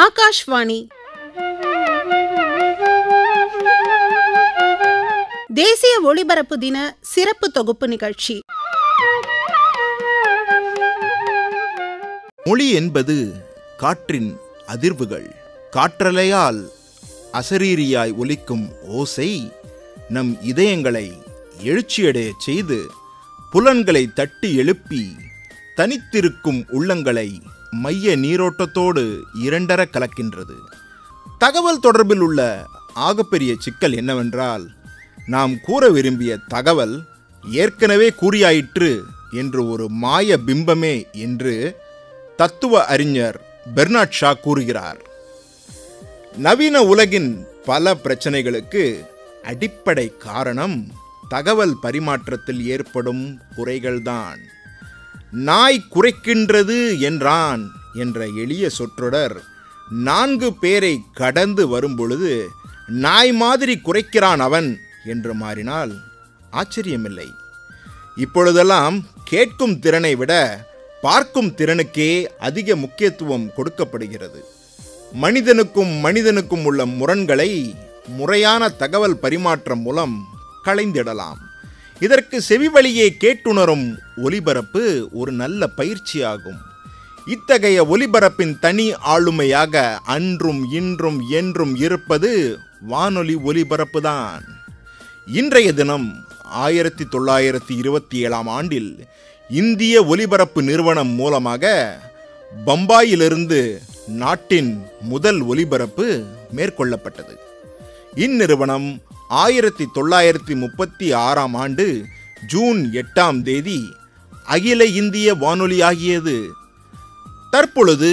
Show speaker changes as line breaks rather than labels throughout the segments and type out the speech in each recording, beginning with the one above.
ஆகாஷ்வாணி தேசிய ஒளிபரப்பு தின சிறப்பு தொகுப்பு நிகழ்ச்சி.
மொழி என்பது காற்றின் அதிர்வுகள். காற்றலையால் அசரீரியாய் ஒலிக்கும் ஓசை நம் இதயங்களை எழுச்சியடைய செய்து புலன்களை தட்டி எழுப்பி தனித்திருக்கும் உள்ளங்களை மைய நீரோட்டத்தோடு இரண்டர கலக்கின்றது. தகவல் தொடர்பில் உள்ள ஆகப்பெரிய சிக்கல் என்னவென்றால், நாம் கூற விரும்பிய தகவல் ஏற்கனவே கூறியாயிற்று என்று ஒரு மாய பிம்பமே என்று தத்துவ அறிஞர் பெர்னாட் ஷா கூறுகிறார். நவீன உலகின் பல பிரச்சனைகளுக்கு அடிப்படை காரணம் தகவல் பரிமாற்றத்தில் ஏற்படும் குறைகள்தான். நாய் குறைக்கின்றது என்றான் என்ற எளிய சொற்றொடர் 4 பேரை கடந்து வரும்பொழுது நாய் மாதிரி குறைக்கிறான் அவன் என்று மாறினால் ஆச்சரியமில்லை. இப்பொழுதெல்லாம் கேட்கும் திறனை விட பார்க்கும் திறனுக்கே அதிக முக்கியத்துவம் கொடுக்கப்படுகிறது. மனிதனுக்கும் உள்ள முரண்களை முறையான தகவல் பரிமாற்றம் மூலம் களைந்திடலாம். இதற்கு செவிவழியே கேட்டுணரும் ஒலிபரப்பு ஒரு நல்ல பயிற்சியாகும். இத்தகைய ஒலிபரப்பின் தனி ஆளுமையாக அன்றும் இன்றும் என்றும் இருப்பது வானொலி ஒலிபரப்புதான். இன்றைய தினம் 1927 ஆண்டில் இந்திய ஒலிபரப்பு நிறுவனம் மூலமாக பம்பாயிலிருந்து நாட்டின் முதல் ஒலிபரப்பு மேற்கொள்ளப்பட்டது. இந்நிறுவனம் 1936 ஆண்டு ஜூன் 8 அகில இந்திய வானொலியாகியது. தற்பொழுது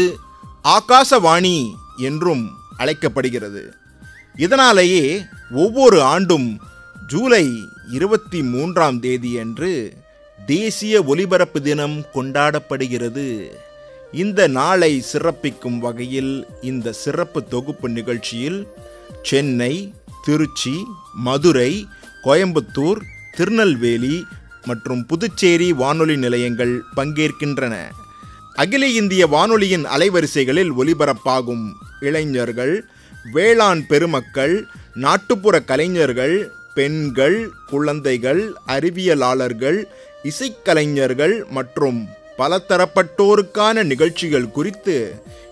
ஆகாசவாணி என்றும் அழைக்கப்படுகிறது. இதனாலேயே ஒவ்வொரு ஆண்டும் ஜூலை 23 அன்று தேசிய ஒலிபரப்பு தினம் கொண்டாடப்படுகிறது. இந்த நாளை சிறப்பிக்கும் வகையில் இந்த சிறப்பு தொகுப்பு நிகழ்ச்சியில் சென்னை, திருச்சி, மதுரை, கோயம்புத்தூர், திருநெல்வேலி மற்றும் புதுச்சேரி வானொலி நிலையங்கள் பங்கேற்கின்றன. அகில இந்திய வானொலியின் அலைவரிசைகளில் ஒலிபரப்பாகும் இளைஞர்கள், வேளாண் பெருமக்கள், நாட்டுப்புற கலைஞர்கள், பெண்கள், குழந்தைகள், அறிவியலாளர்கள், இசைக்கலைஞர்கள் மற்றும் பலதரப்பட்டோருக்கான நிகழ்ச்சிகள் குறித்து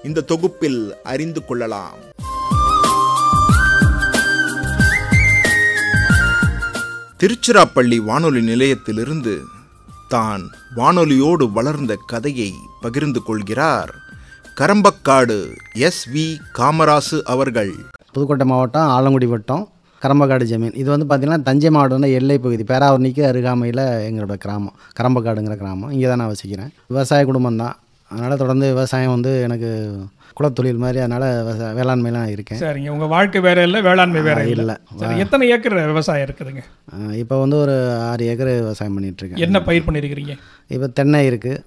இந்த தொகுப்பில் அறிந்து கொள்ளலாம். திருச்சிராப்பள்ளி வானொலி நிலையத்திலிருந்து தான் வானொலியோடு வளர்ந்த கதையை பகிர்ந்து கொள்கிறார் கரம்பக்காடு SV காமராசு அவர்கள்.
புதுக்கோட்டை மாவட்டம் ஆலங்குடி வட்டம் கரம்பக்காடு ஜமீன். இது வந்து பார்த்திங்கன்னா தஞ்சை மாவட்டம் எல்லை பகுதி, பேராவூரணிக்கு அருகாமையில் எங்களோட கிராமம் கரம்பக்காடுங்கிற கிராமம். இங்கே தான் நான் வசிக்கிறேன். விவசாய குடும்பம் தான், அதனால் தொடர்ந்து விவசாயம் வந்து எனக்கு குலத்தொழில் மாதிரி, அதனால் வேளாண்மைலாம் இருக்கேன்.
சரிங்க, உங்கள் வாழ்க்கை வேறு இல்லை, வேளாண்மை வேறு
இல்லை.
எத்தனை ஏக்கர் விவசாயம் இருக்குதுங்க?
இப்போ வந்து ஒரு 6 ஏக்கர் விவசாயம் பண்ணிகிட்ருக்கேன்.
என்ன பயிர் பண்ணியிருக்கிறீங்க?
இப்போ தென்னை இருக்குது.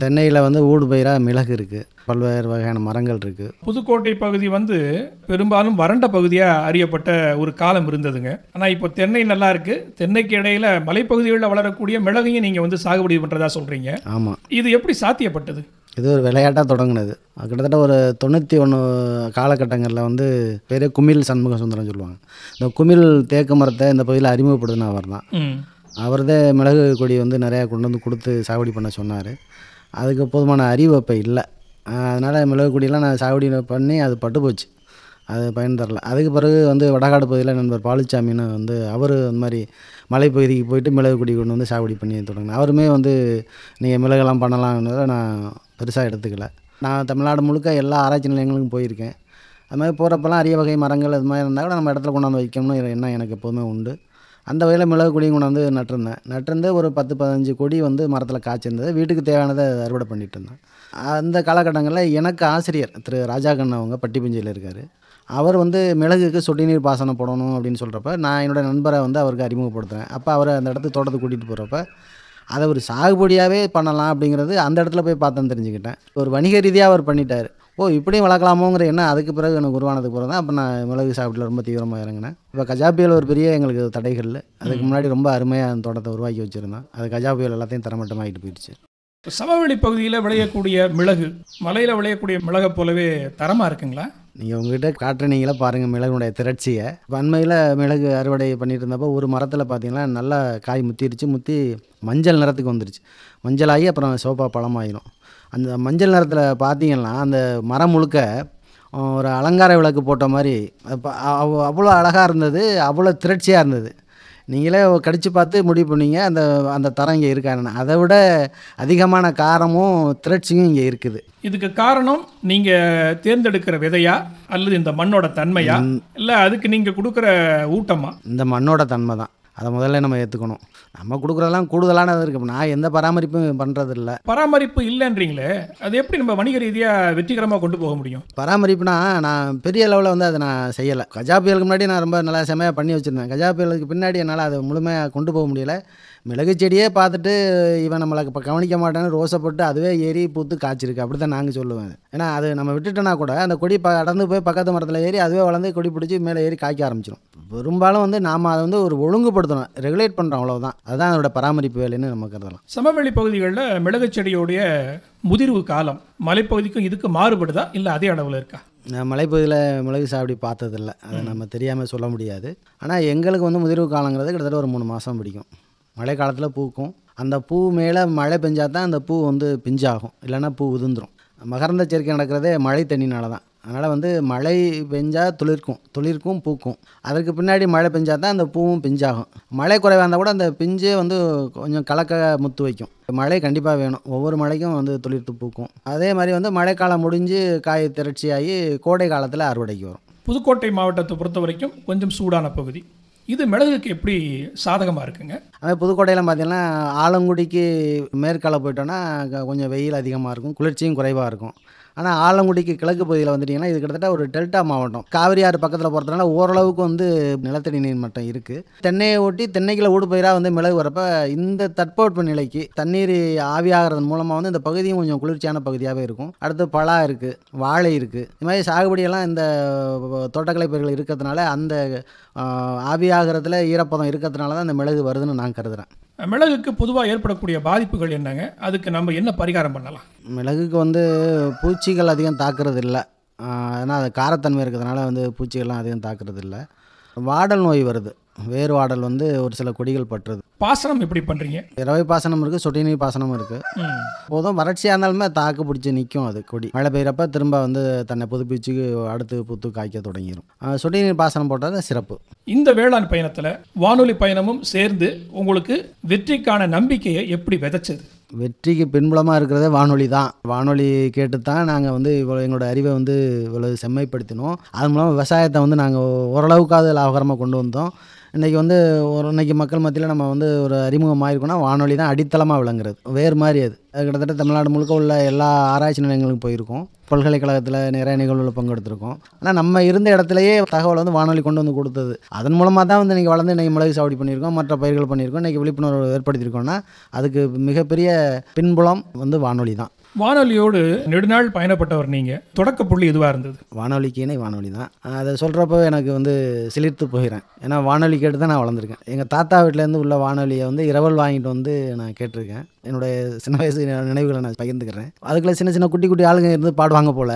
தென்னையில் வந்து ஊடு பயிராக மிளகு இருக்குது, பல்வேறு வகையான மரங்கள் இருக்குது.
புதுக்கோட்டை பகுதி வந்து பெரும்பாலும் வறண்ட பகுதியாக அறியப்பட்ட ஒரு காலம் இருந்ததுங்க. ஆனால் இப்போ தென்னை நல்லா இருக்குது. தென்னைக்கு இடையில் மலைப்பகுதிகளில் வளரக்கூடிய மிளகையும் நீங்கள் வந்து சாகுபடி பண்ணுறதா சொல்கிறீங்க.
ஆமாம்.
இது எப்படி சாத்தியப்பட்டது?
இது ஒரு விளையாட்டாக தொடங்கினது. கிட்டத்தட்ட ஒரு 91 காலகட்டங்களில் வந்து பெரிய குமிழ் சண்முக சுந்தரம் சொல்லுவாங்க. இந்த குமிழ் தேக்கு மரத்தை இந்த பகுதியில் அறிமுகப்படுத்தின அவர் தான். அவர் தான் மிளகு கொடி வந்து நிறையா கொண்டு வந்து கொடுத்து சாகுபடி பண்ண சொன்னார். அதுக்கு போதுமான அறிவு அப்போ இல்லை. அதனால் மிளகு கொடியெல்லாம் நான் சாகுபடி பண்ணி அது பட்டு போச்சு, அது பயன் தரல. அதுக்கு பிறகு வந்து வடகாடு பகுதியில் நண்பர் பாலுச்சாமின்னு வந்து அவர் அந்த மாதிரி மலைப்பகுதிக்கு போயிட்டு மிளகு கொடி கொண்டு வந்து சாகுபடி பண்ணி தொடங்கினேன். அவருமே வந்து நீங்கள் மிளகெல்லாம் பண்ணலாம்ன்றதை நான் பெருசாக எடுத்துக்கல. நான் தமிழ்நாடு முழுக்க எல்லா ஆராய்ச்சி நிலையங்களுக்கும் போயிருக்கேன். அது மாதிரி போகிறப்பெல்லாம் அரிய வகை மரங்கள் அது மாதிரி இருந்தால் கூட நம்ம இடத்துல கொண்டாந்து வைக்கணும்னு எண்ணம் எனக்கு எப்போதுமே உண்டு. அந்த வகையில் மிளகு கொடியும் கொண்டாந்து நட்டிருந்தேன். ஒரு 10-15 கொடி வந்து மரத்தில் காய்ச்சிருந்தது. வீட்டுக்கு தேவையானதை அறுவடை பண்ணிகிட்டு இருந்தேன். அந்த காலகட்டங்களில் எனக்கு ஆசிரியர் திரு ராஜா கண்ணா அவங்க பட்டிப்பஞ்சியில் இருக்கார். அவர் வந்து மிளகுக்கு சொட்டு நீர் பாசனம் போடணும் அப்படின்னு சொல்கிறப்ப நான் என்னோடய நண்பரை வந்து அவருக்கு அறிமுகப்படுத்துகிறேன். அப்போ அவரை அந்த இடத்துக்கு தோட்டத்துக்கு கூட்டிகிட்டு போகிறப்ப அதை ஒரு சாகுபடியாகவே பண்ணலாம் அப்படிங்கிறது அந்த இடத்துல போய் பார்த்தேன்னு தெரிஞ்சுக்கிட்டேன். ஒரு வணிக ரீதியாக அவர் பண்ணிட்டார். இப்படியும் வளர்க்கலாமோங்கிற எண்ணம் அதுக்கு பிறகு எனக்கு உருவானதுக்கு பிறகு தான் அப்போ நான் மிளகு சாப்பிட்டில் ரொம்ப தீவிரமாக இறங்கினேன். இப்போ கஜா புயல் ஒரு பெரிய எங்களுக்கு தடைகள். அதுக்கு முன்னாடி ரொம்ப அருமையாக அந்த தோட்டத்தை உருவாக்கி வச்சுருந்தோம். அது கஜா புயல் எல்லாத்தையும் தரமட்டமாகிட்டு போயிடுச்சு.
சமவெளி பகுதியில் விளையக்கூடிய மிளகு மலையில் விளையக்கூடிய மிளகை போலவே தரமாக இருக்குங்களா?
நீங்கள் உங்ககிட்ட காட்டுறீங்களா பாருங்கள் மிளகுனுடைய திரட்சியை. அண்மையில் மிளகு அறுவடை பண்ணிட்டு இருந்தப்போ ஒரு மரத்தில் பார்த்தீங்கன்னா நல்லா காய் முற்றி மஞ்சள் நிறத்துக்கு வந்துருச்சு. மஞ்சளாகி அப்புறம் சிவப்பா பழமாயிரும். அந்த மஞ்சள் நிறத்தில் பார்த்தீங்கன்னா அந்த மரம் முழுக்க ஒரு அலங்கார விளக்கு போட்ட மாதிரி அவ்வளோ அழகாக இருந்தது, அவ்வளோ திரட்சியாக இருந்தது. நீங்களே கடித்து பார்த்து முடிவு பண்ணீங்க அந்த அந்த தரம் இங்கே இருக்காருன்னு. அதை விட அதிகமான காரமும் திரட்சியும் இங்கே இருக்குது.
இதுக்கு காரணம் நீங்கள் தேர்ந்தெடுக்கிற விதையா அல்லது இந்த மண்ணோட தன்மையா இல்லை அதுக்கு நீங்கள் கொடுக்குற ஊட்டமா?
இந்த மண்ணோட தன்மை தான். அதை முதல்ல நம்ம ஏற்றுக்கணும். நம்ம கொடுக்குறதெல்லாம் கூடுதலானது இருக்குது. நான் எந்த பராமரிப்பும் பண்ணுறதில்ல.
பராமரிப்பு இல்லைன்றீங்களே, அது எப்படி நம்ம வணிக ரீதியாக வெற்றிகரமாக கொண்டு போக முடியும்?
பராமரிப்புனா நான் பெரிய லெவலில் வந்து அதை நான் செய்யலை. கஜா புயலுக்கு முன்னாடி நான் ரொம்ப நல்லா செமையாக பண்ணி வச்சுருந்தேன். கஜா புயலுக்கு பின்னாடி என்னால் அதை முழுமையாக கொண்டு போக முடியலை. மிளகு செடியே பார்த்துட்டு இவன் நம்மளை இப்போ கவனிக்க மாட்டேன்னு ரோசப்பட்டு அதுவே ஏறி பூத்து காய்ச்சிருக்கு, அப்படி தான் நாங்கள் சொல்லுவேன். ஏன்னா அது நம்ம விட்டுட்டோன்னா கூட அந்த கொடி அடர்ந்து போய் பக்கத்து மரத்தில் ஏறி அதுவே வளர்ந்து கொடி பிடிச்சி மேலே ஏறி காய்க்க ஆரம்பிச்சிடும். பெரும்பாலும் வந்து நாம் அதை வந்து ஒரு ஒழுங்குபடுத்தணும், ரெகுலேட் பண்ணுறோம், அவ்வளோதான். அதுதான் அதோட பராமரிப்பு வேலைன்னு நம்ம கருதலாம்.
சமவெளி பகுதிகளில் மிளகு செடியோடைய முதிர்வு காலம் மலைப்பகுதிக்கும் இதுக்கு மாறுபடுதா இல்லை அதே அளவில் இருக்கா?
நான் மலைப்பகுதியில் மிளகு சாகுபடி பார்த்ததில்ல, அதை நம்ம தெரியாமல் சொல்ல முடியாது. ஆனால் எங்களுக்கு வந்து முதிர்வு காலங்கிறது கிட்டத்தட்ட ஒரு 3 மாதம் பிடிக்கும். மழை காலத்தில் பூக்கும். அந்த பூ மேலே மழை பெஞ்சால் தான் அந்த பூ வந்து பிஞ்சாகும், இல்லைன்னா பூ உதிர்ந்துடும். மகரந்த சேர்க்கை நடக்கிறதே மழை தண்ணினால தான். அதனால் வந்து மழை பெஞ்சால் துளிர்க்கும் பூக்கும். அதற்கு பின்னாடி மழை பெஞ்சால் தான் அந்த பூவும் பிஞ்சாகும். மழை குறைவாக இருந்தால் கூட அந்த பிஞ்சே வந்து கொஞ்சம் கலக்க முத்து வைக்கும். மழை கண்டிப்பாக வேணும். ஒவ்வொரு மழைக்கும் வந்து துளிர்த்து பூக்கும். அதே மாதிரி வந்து மழைக்காலம் முடிஞ்சு காய் திரட்சியாகி கோடை காலத்தில் அறுவடைக்கு வரும்.
புதுக்கோட்டை மாவட்டத்தை பொறுத்த வரைக்கும் கொஞ்சம் சூடான பகுதி. இது மிளகுக்கு எப்படி சாதகமாக இருக்குங்க?
அதே புதுக்கோட்டையில் பார்த்தீங்கன்னா ஆலங்குடிக்கு மேற்கால போயிட்டோன்னா கொஞ்சம் வெயில் அதிகமாக இருக்கும், குளிர்ச்சியும் குறைவாக இருக்கும். ஆனால் ஆலங்குடிக்கு கிழக்கு பகுதியில் வந்துட்டிங்கன்னா இது கிட்டத்தட்ட ஒரு டெல்டா மாவட்டம். காவிரி ஆறு பக்கத்தில் போகிறதுனால ஓரளவுக்கு வந்து நிலத்தடி நீர் மட்டம் இருக்குது. தென்னையை ஒட்டி தென்னைக்குள்ள ஊடுபயிராக வந்து மிளகு வரப்போ இந்த தட்பவெட்ப நிலைக்கு தண்ணீர் ஆவியாகிறதன் மூலமாக வந்து இந்த பகுதியும் கொஞ்சம் குளிர்ச்சியான பகுதியாகவே இருக்கும். அடுத்து பலா இருக்குது, வாழை இருக்குது. இது மாதிரி சாகுபடியெல்லாம் இந்த தோட்டக்கலை பயிர்கள் இருக்கிறதுனால அந்த ஆவியாகிறதுல ஈரப்பதம் இருக்கிறதுனால தான் இந்த மிளகு வருதுன்னு நான் கருதுகிறேன்.
மிளகுக்கு பொதுவாக ஏற்படக்கூடிய பாதிப்புகள் என்னங்க? அதுக்கு நம்ம என்ன பரிகாரம் பண்ணலாம்?
மிளகுக்கு வந்து பூச்சிகள் அதிகம் தாக்குறது இல்லை. ஏன்னா அது காரத்தன்மை இருக்கிறதுனால வந்து பூச்சிகள்லாம் அதிகம் தாக்குறது இல்லை. வாடல் நோய் வருது, வேறு வாடல் வந்து ஒரு சில கொடிகள் பற்றுறது.
பாசனம் எப்படி பண்ணுறீங்க?
இரவை பாசனம் இருக்குது, சொட்டு நீர் பாசனமும் இருக்குது. போதும் வறட்சியாக இருந்தாலுமே தாக்கு பிடிச்சி நிற்கும் அது கொடி. மழை பெய்கிறப்ப திரும்ப வந்து தன்னை புதுப்பிச்சு அடுத்து புத்து காய்க்க தொடங்கிடும். சொட்டு நீர் பாசனம் போட்டது சிறப்பு. இந்த
வேளாண் பயணத்தில் வானொலி பயணமும் சேர்ந்து உங்களுக்கு வெற்றிக்கான நம்பிக்கையை எப்படி விதைச்சது?
வெற்றிக்கு பின்புலமாக இருக்கிறதே வானொலி தான். வானொலி கேட்டு தான் நாங்கள் வந்து இவ்வளோ எங்களோட அறிவை வந்து இவ்வளோ செம்மைப்படுத்தினோம். அது மூலமாக விவசாயத்தை வந்து நாங்கள் ஓரளவுக்காவது லாபகரமாக கொண்டு வந்தோம். இன்றைக்கி வந்து இன்றைக்கி மக்கள் மத்தியில் நம்ம வந்து ஒரு அறிமுகமாக இருக்கோன்னா வானொலி தான் அடித்தளமாக விளங்குறது. வேறு மாதிரி அது கிட்டத்தட்ட தமிழ்நாடு முழுக்க உள்ள எல்லா ஆராய்ச்சி நிலையங்களுக்கும் போயிருக்கோம். பல்கலைக்கழகத்தில் நிறைய நிகழ்வுகளில் பங்கெடுத்திருக்கோம். ஆனால் நம்ம இருந்த இடத்துலையே தகவல் வந்து வானொலி கொண்டு வந்து கொடுத்தது. அதன் மூலமாக தான் வந்து இன்றைக்கி வளர்ந்து இன்றைக்கி மிளகு சாகுபடி பண்ணியிருக்கோம், மற்ற பயிர்கள் பண்ணியிருக்கோம், இன்றைக்கி விழிப்புணர்வு ஏற்படுத்தியிருக்கோம்னா அதுக்கு மிகப்பெரிய பின்புலம் வந்து வானொலி தான்.
வானொலியோடு நெடுநாள் பயணப்பட்டவர் நீங்கள், தொடக்க புள்ளி எதுவாக இருந்தது?
வானொலிக்கு இணை வானொலி தான். அதை சொல்கிறப்போ எனக்கு வந்து சிலிர்த்து போகிறேன். ஏன்னா வானொலி கேட்டு தான் நான் வளர்ந்துருக்கேன். எங்கள் தாத்தா வீட்டிலேருந்து உள்ள வானொலியை வந்து இரவல் வாங்கிட்டு வந்து நான் கேட்டிருக்கேன். என்னுடைய சின்ன வயசு நினைவுகளை நான் பகிர்ந்துக்கிறேன். அதுக்குள்ளே சின்ன சின்ன குட்டி குட்டி ஆளுங்க இருந்து பாடுவாங்க போல்,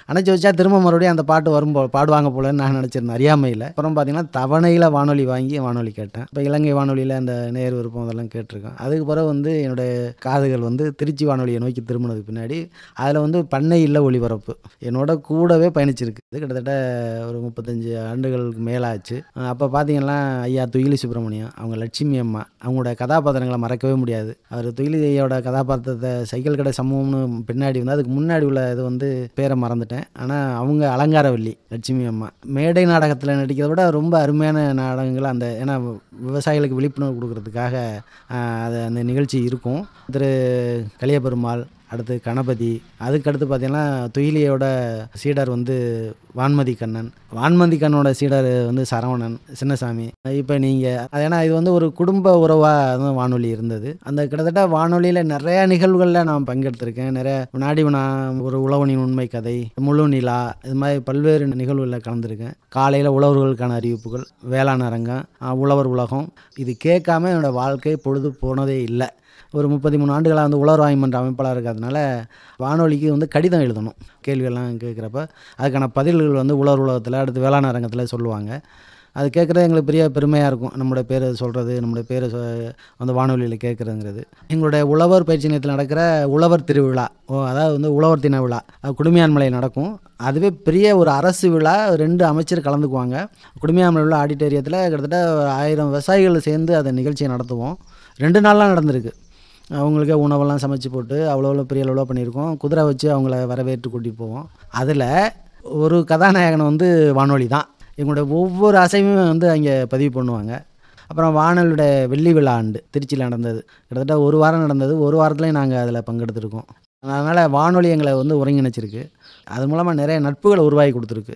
அணைச்சி வச்சா திரும்ப மறுபடியும் அந்த பாட்டு வரும் பாடுவாங்க போலன்னு நான் நினச்சிருந்தேன் அறியாமையில். அப்புறம் பார்த்தீங்கன்னா தவணையில் வானொலி வாங்கி வானொலி கேட்டேன். இப்போ இலங்கை வானொலியில் அந்த நேர் விருப்பம் அதெல்லாம் கேட்டிருக்கேன். அதுக்கு பிறகு வந்து என்னுடைய காதுகள் வந்து திருச்சி வானொலியை நோக்கி திரும்பினதுக்கு பின்னாடி அதில் வந்து பண்ணை இல்லை ஒளிபரப்பு என்னோட கூடவே பயணிச்சிருக்கு. இது கிட்டத்தட்ட ஒரு 35 ஆண்டுகளுக்கு மேலாச்சு. அப்போ பார்த்தீங்கன்னா ஐயா துயிலி சுப்பிரமணியம், அவங்க லட்சுமி அம்மா, அவங்களோட கதாபாத்திரங்களை மறக்கவே முடியாது. அவர் துயிலியோட கதாபாத்திரத்தை சைக்கிள் கடை சமூகம்னு பின்னாடி வந்து அதுக்கு முன்னாடி உள்ள இது வந்து பேரை மறந்துட்டேன். ஆனால் அவங்க அலங்காரவல்லி லட்சுமி அம்மா. மேடை நாடகத்தில் நடிக்கிறத விட ரொம்ப அருமையான நாடகங்கள் அந்த ஏன்னா விவசாயிகளுக்கு விழிப்புணர்வு கொடுக்கறதுக்காக அது அந்த நிகழ்ச்சி இருக்கும். திரு கலியபெருமாள், அடுத்து கணபதி, அதுக்கடுத்து பார்த்தீங்கன்னா துயிலியோட சீடர் வந்து வான்மதி கண்ணன், வான்மதி கண்ணனோட சீடர் வந்து சரவணன், சின்னசாமி. இப்போ நீங்கள் அது ஏன்னா இது வந்து ஒரு குடும்ப உறவாக வானொலி இருந்தது. அந்த கிட்டத்தட்ட வானொலியில் நிறையா நிகழ்வுகளில் நான் பங்கெடுத்திருக்கேன். நிறைய வினாடி வினா, ஒரு உழவனின் உண்மை கதை, முழு நிலா, இது மாதிரி பல்வேறு நிகழ்வுகளில் கலந்துருக்கேன். காலையில் உழவர்களுக்கான அறிவிப்புகள், வேளாண் அரங்கம், உழவர் உலகம், இது கேட்காம என்னோடய வாழ்க்கை பொழுது போனதே இல்லை. ஒரு 33 ஆண்டுகளாக வந்து உலர்வாய் மன்ற அமைப்பாளர் இருக்கிறதுனால வானொலிக்கு வந்து கடிதம் எழுதணும். கேள்வியெல்லாம் கேட்குறப்ப அதுக்கான பதில்கள் வந்து உலர் உலகத்தில், அடுத்து வேளாண் அரங்கத்தில் சொல்லுவாங்க. அது கேட்குறது எங்களுக்கு பெரிய பெருமையாக இருக்கும். நம்மளுடைய பேரை சொல்கிறது, நம்மளுடைய பேரை வந்து வானொலியில் கேட்குறதுங்கிறது. எங்களுடைய உழவர் பயிற்சி நிலையத்தில் நடக்கிற உழவர் திருவிழா, அதாவது வந்து உழவர் தின விழா, அது குடுமியான்மலை நடக்கும். அதுவே பெரிய ஒரு அரசு விழா. 2 அமைச்சர் கலந்துக்குவாங்க. குடுமியான்மலை விழா ஆடிட்டோரியத்தில் கிட்டத்தட்ட 1000 விவசாயிகள் சேர்ந்து அந்த நிகழ்ச்சியை நடத்துவோம். 2 நாள்லாம் நடந்திருக்கு. அவங்களுக்கே உணவெல்லாம் சமைச்சு போட்டு அவ்வளோ பெரிய அளவில் பண்ணியிருக்கோம். குதிரை வச்சு அவங்கள வரவேற்று கூட்டிகிட்டு போவோம். அதில் ஒரு கதாநாயகன் வந்து வானொலி தான். எங்களுடைய ஒவ்வொரு அசைவும் வந்து அங்கே பதிவு பண்ணுவாங்க. அப்புறம் வானொலியோட வெள்ளி விழா ஆண்டு திருச்சியில் நடந்தது. கிட்டத்தட்ட 1 வாரம் நடந்தது. 1 வாரத்துலேயும் நாங்கள் அதில் பங்கெடுத்துருக்கோம். அதனால் வானொலி எங்களை வந்து ஒருங்கிணைச்சிருக்கு. அது மூலமாக நிறைய நட்புகளை உருவாக்கி கொடுத்துருக்கு.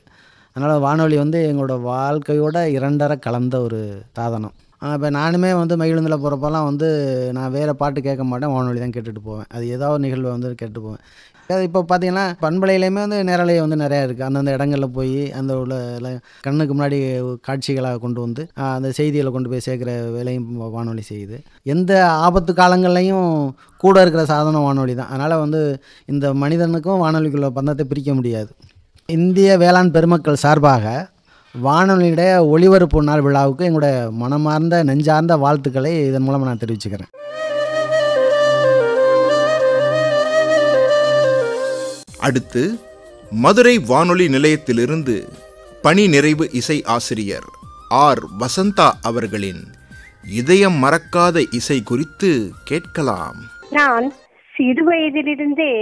அதனால் வானொலி வந்து எங்களோட வாழ்க்கையோட 2 கலந்த ஒரு சாதனம். இப்போ நானுமே வந்து மகிழுந்தில் போகிறப்பெல்லாம் வந்து நான் வேறு பாட்டு கேட்க மாட்டேன், வானொலி தான் கேட்டுட்டு போவேன். அது ஏதாவது நிகழ்வு வந்து கேட்டு போவேன். இப்போ பார்த்தீங்கன்னா பண்பலையிலையுமே வந்து நேரலை வந்து நிறையா இருக்குது. அந்தந்த இடங்களில் போய் அந்த உள்ள கண்ணுக்கு முன்னாடி காட்சிகளாக கொண்டு வந்து அந்த செய்திகளை கொண்டு போய் சேர்க்குற வேலையும் வானொலி செய்யுது. எந்த ஆபத்து காலங்கள்லையும் கூட இருக்கிற சாதனம் வானொலி தான். அதனால் வந்து இந்த மனிதனுக்கும் வானொலிக்குள்ள பந்தத்தை பிரிக்க முடியாது. இந்திய வேளாண் பெருமக்கள் சார்பாக வானொலியுடைய ஒளிபரப்பு நாள் விழாவுக்கு எங்களுடைய மனமார்ந்த நெஞ்சார்ந்த வாழ்த்துக்களை இதன் மூலமாக நான் தெரிவிச்சுக்கிறேன்.
அடுத்து மதுரை வானொலி நிலையத்திலிருந்து பணி நிறைவு இசை ஆசிரியர் ஆர் வசந்தா அவர்களின் இதயம் மறக்காத இசை குறித்து கேட்கலாம்.
நான் சிறுவயதிலிருந்தே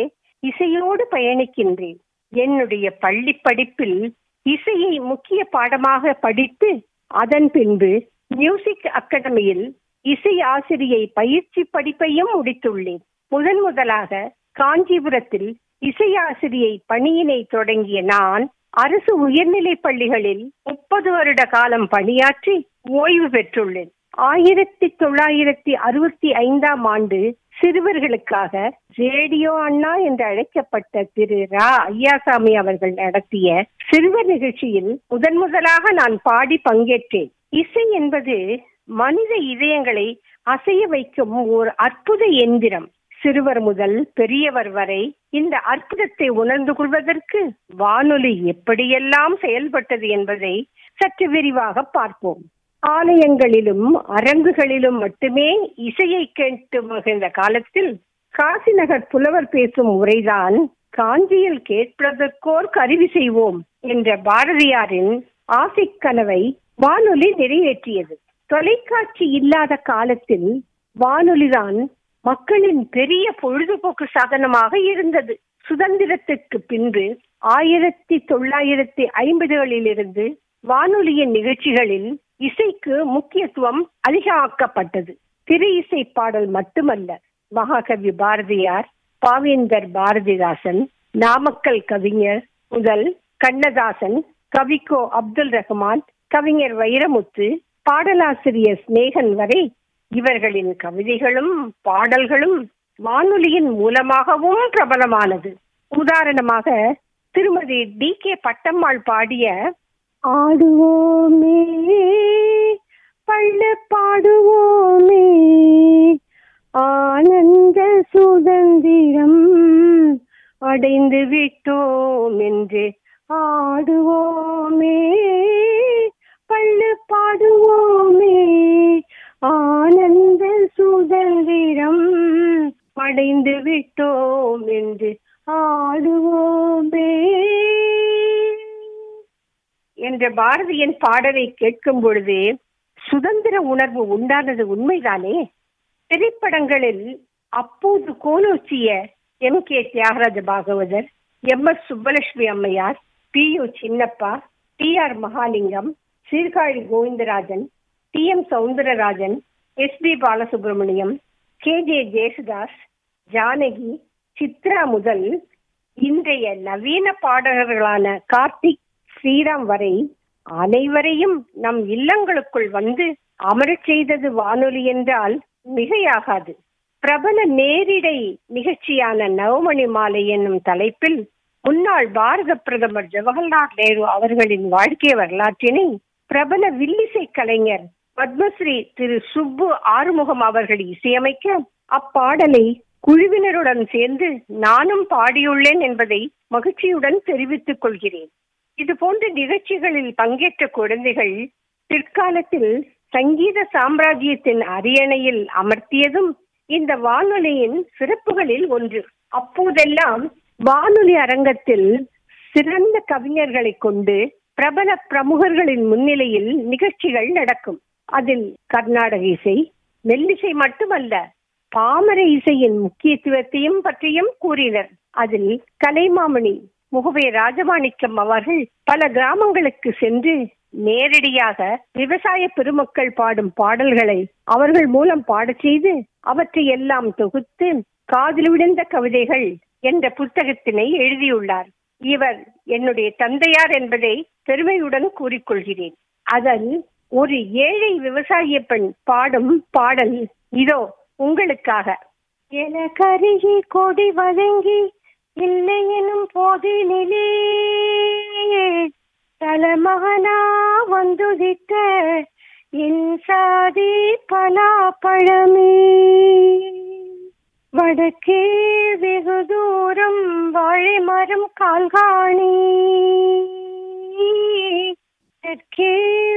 இசையோடு பயணிக்கின்றேன். என்னுடைய பள்ளி படிப்பில் இசையை முக்கிய பாடமாக படித்து அதன் பின்பு மியூசிக் அகாடமியில் இசை ஆசிரியை பயிற்சி படிப்பையும் முடித்துள்ளேன். முதலாக காஞ்சிபுரத்தில் இசையாசிரியை பணியினை தொடங்கிய நான் அரசு உயர்நிலை பள்ளிகளில் 30 வருட காலம் பணியாற்றி ஓய்வு பெற்றுள்ளேன். 1965ஆம் ஆண்டு சிறுவர்களுக்காக ரேடியோ அண்ணா என்று அழைக்கப்பட்ட திரு ரா ஐயாசாமி அவர்கள் நடத்திய சிறுவர் நிகழ்ச்சியில் முதலாக நான் பாடி பங்கேற்றேன். இசை என்பது மனித இதயங்களை அசைய வைக்கும் ஒரு அற்புத எந்திரம். சிறுவர் முதல் பெரியவர் வரை இந்த அற்புதத்தை உணர்ந்து கொள்வதற்கு வானொலி எப்படியெல்லாம் செயல்பட்டது என்பதை சற்று விரிவாக பார்ப்போம். ஆலயங்களிலும் அரங்குகளிலும் மட்டுமே இசையை கேட்டு மகிழ்ந்த காலத்தில் காசிநகர் புலவர் பேசும் உரைதான் காஞ்சியில் கேட்பதற்கோர் கருவி செய்வோம் என்ற பாரதியாரின் ஆசை கனவை வானொலி நிறைவேற்றியது. தொலைக்காட்சி இல்லாத காலத்தில் வானொலிதான் மக்களின் பெரிய பொழுதுபோக்கு சாதனமாக இருந்தது. சுதந்திரத்திற்கு பின்பு 1950களிலிருந்து வானொலியின் நிகழ்ச்சிகளில் இசைக்கு முக்கியத்துவம் அதிகமாக்கப்பட்டது. திரு இசை பாடல் மட்டுமல்ல, மகாகவி பாரதியார், பாவேந்தர் பாரதிதாசன், நாமக்கல் கவிஞர் முதல் கண்ணதாசன், கவிக்கோ அப்துல் ரஹ்மான், கவிஞர் வைரமுத்து, பாடலாசிரியர் ஸ்நேகன் வரை இவர்களின் கவிதைகளும் பாடல்களும் வானொலியின் மூலமாகவும் பிரபலமானது. உதாரணமாக திருமதி DK பட்டம்மாள் பாடிய ஆடுவோமே பள்ளு பாடுவோமே ஆனந்த சுதந்திரம் அடைந்து விட்டோம் என்று ஆடுவோமே பள்ளு பாடுவோமே ஆனந்த சுதந்திரம் அடைந்து விட்டோம் என்று ஆடுவோமே என்ற பாரதியின் பாடலை கேட்கும் பொழுது சுதந்திர உணர்வு உண்டானது உண்மைதானே. திரைப்படங்களில் அப்போது கோலோச்சிய MK தியாகராஜ பாகவதர், MS சுப்பலட்சுமி அம்மையார், PU Chinappa, TR Mahalingam, Sirkazhi Govindarajan, TM Soundararajan, SB Balasubramaniam, KJ Yesudas, Janaki, Chitra முதல் இன்றைய நவீன பாடகர்களான கார்த்திக், ஸ்ரீராம் வரை அனைவரையும் நம் இல்லங்களுக்குள் வந்து அமரச் செய்தது வானொலி என்றால் மிகையாகாது. பிரபல நேரிடை நிகழ்ச்சியான நவமணி மாலை என்னும் தலைப்பில் முன்னாள் பாரத பிரதமர் ஜவஹர்லால் நேரு அவர்களின் வாழ்க்கை வரலாற்றினை பிரபல வில்லிசை கலைஞர் பத்மஸ்ரீ திரு சுப்பு ஆறுமுகம் அவர்கள் இசையமைக்க அப்பாடலை குழுவினருடன் சேர்ந்து நானும் பாடியுள்ளேன் என்பதை மகிழ்ச்சியுடன் தெரிவித்துக் கொள்கிறேன். இது போன்ற நிகழ்ச்சிகளில் பங்கேற்ற குழந்தைகள் பிற்காலத்தில் சங்கீத சாம்ராஜ்யத்தின் அரியணையில் அமர்த்தியதும் இந்த வானொலியின் சிறப்புகளில் ஒன்று. அப்போதெல்லாம் வானொலி அரங்கத்தில் சிறந்த கவிஞர்களை கொண்டு பிரபல பிரமுகர்களின் முன்னிலையில் நிகழ்ச்சிகள் நடக்கும். அதில் கர்நாடக இசை, மெல்லிசை மட்டுமல்ல, பாமர இசையின் முக்கியத்துவத்தையும் பற்றியும் கூறினர். அதில் கலைமாமணி முகவே ராஜமாணிக்கம் அவர்கள் பல கிராமங்களுக்கு சென்று நேரடியாக விவசாய பெருமக்கள் பாடும் பாடல்களை அவர்கள் மூலம் பாடச் செய்து அவற்றை எல்லாம் தொகுத்து காதில் விழுந்த கவிதைகள் என்ற புத்தகத்தினை எழுதியுள்ளார். இவர் என்னுடைய தந்தையார் என்பதை பெருமையுடன் கூறிக்கொள்கிறேன். அதில் ஒரு ஏழை விவசாய பெண் பாடும் பாடல் இதோ உங்களுக்காக. என கருகி கொடி வதங்கி இல்லை எனும் போதினிலே தலமகனா வந்துதித்த என் சாதி பலாப்பழமே வடக்கே வெகு தூரம் வாழை மரம் கால்காணி தெற்கே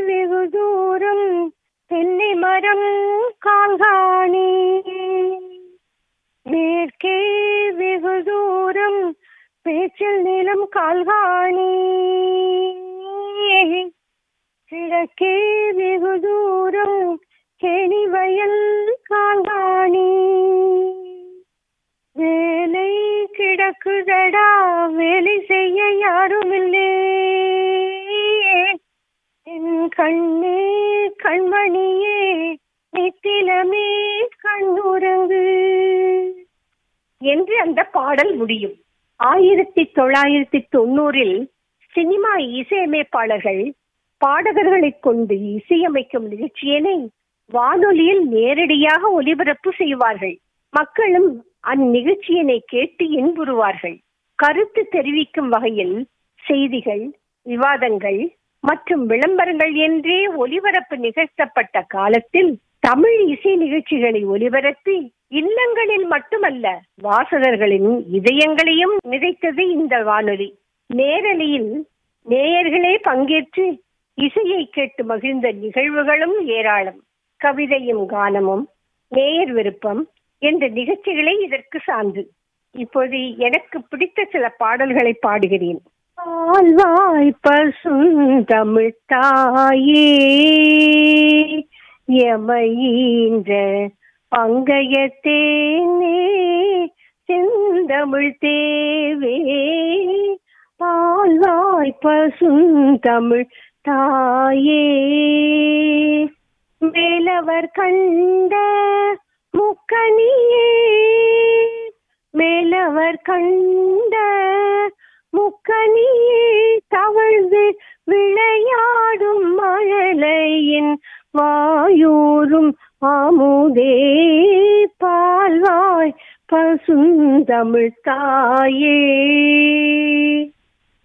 வெகு தூரம் தென்னை மரம் கால்காணி மேற்கே வெகு தூரம் பேச்சில் நிலம் கால்காணி கிழக்கே வெகு தூரம் கேணி வயல் கால்காணி வேலை கிடக்குதடா வேலை செய்ய யாரும் இல்லை என் கண்ணே கண்மணியே நித்திலமே கண்ணுறங்கு என்று அந்த பாடல் முடியும். 1990 சினிமா இசையமைப்பாளர்கள் பாடகர்களை கொண்டு இசையமைக்கும் நிகழ்ச்சியினை வானொலியில் நேரடியாக ஒலிபரப்பு செய்வார்கள். மக்களும் அந்நிகழ்ச்சியினை கேட்டு இன்புறுவார்கள். கருத்து தெரிவிக்கும் வகையில் செய்திகள், விவாதங்கள் மற்றும் விளம்பரங்கள் என்றே ஒலிபரப்பு நிகழ்த்தப்பட்ட காலத்தில் தமிழ் இசை நிகழ்ச்சிகளை ஒலிபரப்பி இல்லங்களில் மட்டுமல்ல வாசகர்களின் இதயங்களையும் நிறைத்தது இந்த வானொலி. நேரலையில் நேயர்களே பங்கேற்று இசையை கேட்டு மகிழ்ந்த நிகழ்வுகளும் ஏராளம். கவிதையும் கானமும் நேயர் விருப்பம் என்ற நிகழ்ச்சிகளே இதற்கு சான்று. இப்போது எனக்கு பிடித்த சில பாடல்களை பாடுகிறேன். ஆழ்வாய் பசுந்தமிழ் தாயே எமையின்ற பங்கயத்தேனே செந்தமிழ் தேவே ஆழ்வாய் பசுந்தமிழ் தாயே மேலவர் கண்ட முக்கனியே மேலவர் கண்ட முக்கனியே தவழ்ந்து விளையாடும் மழலையின் வாயூரும் ஆமுதே பால்வாய் பசுந்தமிழ் தாயே.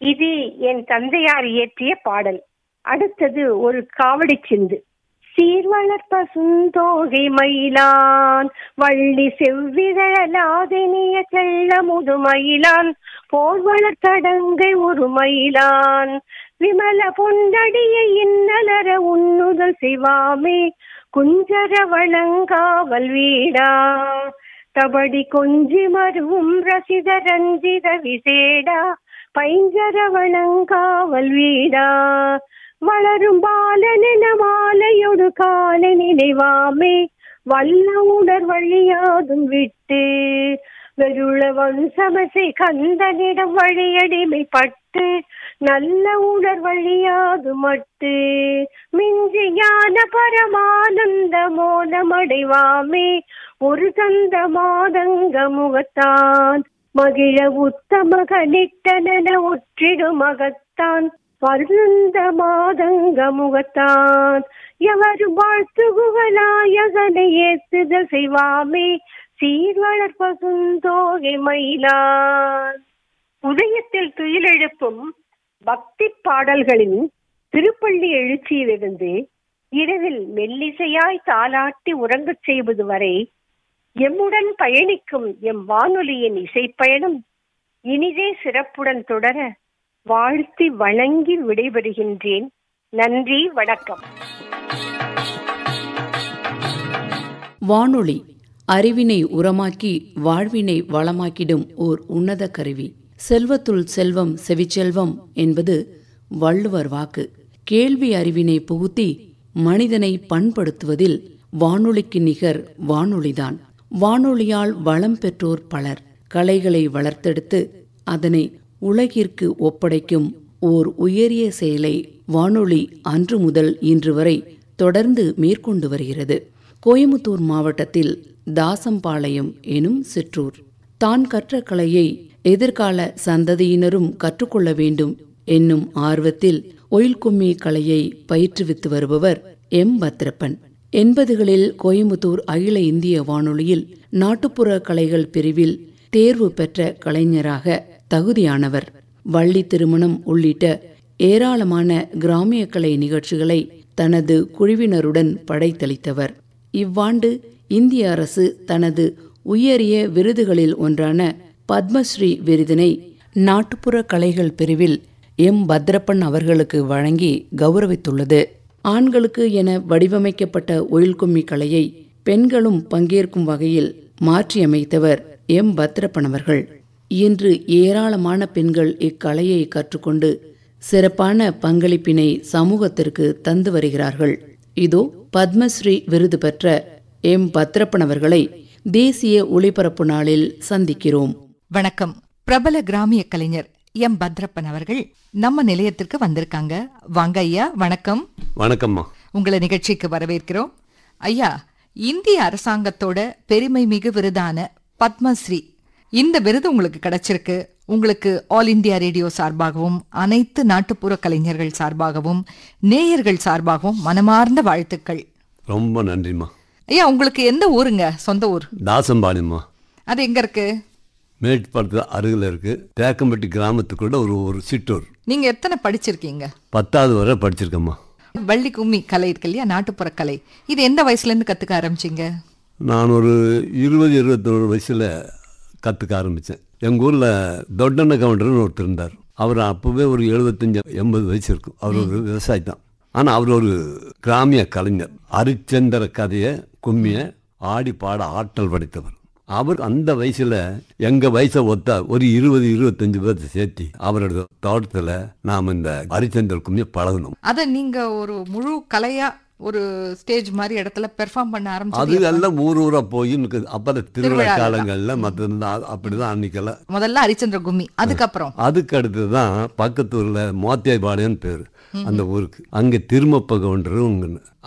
இது என் தந்தையார் இயற்றிய பாடல். அடுத்தது ஒரு காவடி சிந்து. சீர்வளர் பசுந்தோகை மயிலான் வள்ளி செவ்விதழலாதெனிய செல்ல முதுமயிலான் போர்வளர் தடங்கை ஒரு மயிலான் விமல பொண்டடிய இன்னலர உன்னுதல் சிவாமே குஞ்சர வளங்காவல் வீடா தபடி கொஞ்சி மருவும் ரசித ரஞ்சித விசேடா பைஞ்சர வளங்காவல் வீடா வளரும் பாலனென மாலையொடு காலை நினைவாமே வல்ல உடற் வழியாதும் விட்டு வெருள வம்சமசை கந்தனிடம் வழியடிமைப்பட்டு நல்ல உடற் வழியாது மட்டு மிஞ்சி ஞான பரமானந்த மோனமடைவாமே ஒரு தந்த மாதங்க முகத்தான் மகிழ உத்தமக நிட்டன ஒற்றிடு மகத்தான் பருந்த மாதங்க முகத்தான் எவரும் வாழ்த்துகுவலாயகனை ஏத்துதல் செய்வாமே சீர்வளர் பசுந்தோகை மயிலான். உதயத்தில் துயிலெழுப்பும் பக்தி பாடல்களின் திருப்பள்ளி எழுச்சியிலிருந்து இரவில் மெல்லிசையாய் தாலாட்டி உறங்கச் செய்வது வரை எம்முடன் பயணிக்கும் எம் வானொலியின் இசைப்பயணம் இனிதே சிறப்புடன் தொடர வாழ்த்தி வணங்கி விடைபெறுகின்றேன். நன்றி, வணக்கம்.
வானொலி அறிவினை உரமாக்கி வாழ்வினை வளமாக்கிடும் ஓர் உன்னத கருவி. செல்வத்துள் செல்வம் செவிச்செல்வம் என்பது வள்ளுவர் வாக்கு. கேள்வி அறிவினை புகுத்தி மனிதனை பண்படுத்துவதில் வானொலிக்கு நிகர் வானொலிதான். வானொலியால் வளம் பெற்றோர் பலர். கலைகளை வளர்த்தெடுத்து அதனை உலகிற்கு ஒப்படைக்கும் ஓர் உயரிய செயலை வானொலி அன்று முதல் இன்று வரை தொடர்ந்து மேற்கொண்டு வருகிறது. கோயமுத்தூர் மாவட்டத்தில் தாசம்பாளையம் எனும் சிற்றூர். தான் கற்ற கலையை எதிர்கால சந்ததியினரும் கற்றுக்கொள்ள வேண்டும் என்னும் ஆர்வத்தில் ஒயில் கும்மி கலையை பயிற்றுவித்து வருபவர் எம் பத்ரப்பன். 80களில் கோயமுத்தூர் அகில இந்திய வானொலியில் நாட்டுப்புற கலைகள் பிரிவில் தேர்வு பெற்ற கலைஞராக தகுதியானவர். வள்ளி திருமணம் உள்ளிட்ட ஏராளமான கிராமிய கலை நிகழ்ச்சிகளை தனது குழுவினருடன் படைத்தளித்தவர். இவ்வாண்டு இந்திய அரசு தனது உயரிய விருதுகளில் ஒன்றான பத்மஸ்ரீ விருதினை நாட்டுப்புற கலைகள் பிரிவில் எம் பத்ரப்பன் அவர்களுக்கு வழங்கி கௌரவித்துள்ளது. ஆண்களுக்கு என வடிவமைக்கப்பட்ட ஒயில் கும்மி கலையை பெண்களும் பங்கேற்கும் வகையில் மாற்றியமைத்தவர் எம் பத்ரப்பன் அவர்கள். இன்று ஏராளமான பெண்கள் இக்கலையை கற்றுக்கொண்டு சிறப்பான பங்களிப்பினை சமூகத்திற்கு தந்து வருகிறார்கள். இதோ பத்மஸ்ரீ விருது பெற்ற எம் பத்ரப்பன் அவர்களை தேசிய ஒளிபரப்பு நாளில் சந்திக்கிறோம்.
வணக்கம். பிரபல கிராமிய கலைஞர் எம் பத்ரப்பன் அவர்கள் நம்ம நிலையத்திற்கு வந்திருக்காங்க. வாங்க ஐயா. வணக்கம்.
வணக்கம்மா.
உங்களை நிகழ்ச்சிக்கு வரவேற்கிறோம். ஐயா, இந்திய அரசாங்கத்தோட பெருமை மிகு விருதான பத்மஸ்ரீ, இந்த விருது உங்களுக்கு கிடைச்சிருக்கு. உங்களுக்கு ஆல் இந்தியா ரேடியோ சார்பாகவும் அனைத்து நாட்டுப்புற கலைஞர்கள் சார்பாகவும் நேயர்கள் சார்பாகவும் மனமார்ந்த வாழ்த்துக்கள்.
ரொம்ப நன்றிம்மா.
ஐயா, உங்களுக்கு எந்த ஊருங்க? சொந்த ஊர்?
தாசம்பாளையம்மா.
அது எங்க இருக்கு?
மேட்டுப்பாளத்து அருகில் இருக்கு. தேக்கம்பட்டி கிராமத்துக்குள்ள ஒரு சிற்றூர்.
நீங்க எத்தனை படிச்சிருக்கீங்க?
10வது வரை படிச்சிருக்கேம்மா.
வள்ளி கும்மி கலை இருக்கு இல்லையா, நாட்டுப்புற கலை, இது எந்த வயசுல இருந்து கத்துக்க ஆரம்பிச்சிங்க?
நான் ஒரு 20-21 வயசுல கற்றுக்க ஆரம்பித்தேன். எங்கள் ஊரில் தொட்டண்ண கவுண்டர்னு ஒருத்தர் இருந்தார். அவர் அப்போவே ஒரு 75-80 வயசு இருக்கும். அவர் ஒரு விவசாயி தான். ஆனால் அவர் ஒரு கிராமிய கலைஞர். அரிச்சந்திர கதையை கும்மியை ஆடி பாட ஆற்றல் படைத்தவர். அவர் அந்த வயசில் எங்கள் வயசை ஒத்தா ஒரு 20-25 பேர்த்தை சேர்த்தி அவரோட தோட்டத்தில் நாம் இந்த அரிச்சந்திர கும்மியை பழகணும்.
அதை நீங்கள் ஒரு முழு கலையா ஒரு ஸ்டேஜ் மாதிரி இடத்துல பெர்ஃபார்ம் பண்ண ஆரம்பிச்சு?
அது எல்லாம் ஊரா போய் அப்போ திருவிழா காலங்கள்ல மற்ற அப்படிதான் அன்னைக்கெல்லாம்.
முதல்ல ஹரிச்சந்திர கும்மி, அதுக்கப்புறம்
அதுக்கு அடுத்து தான் பக்கத்தூர்ல மோத்தியாபாளையம்னு பேரு அந்த ஊருக்கு. அங்கே திருமப்ப கவுண்டர்.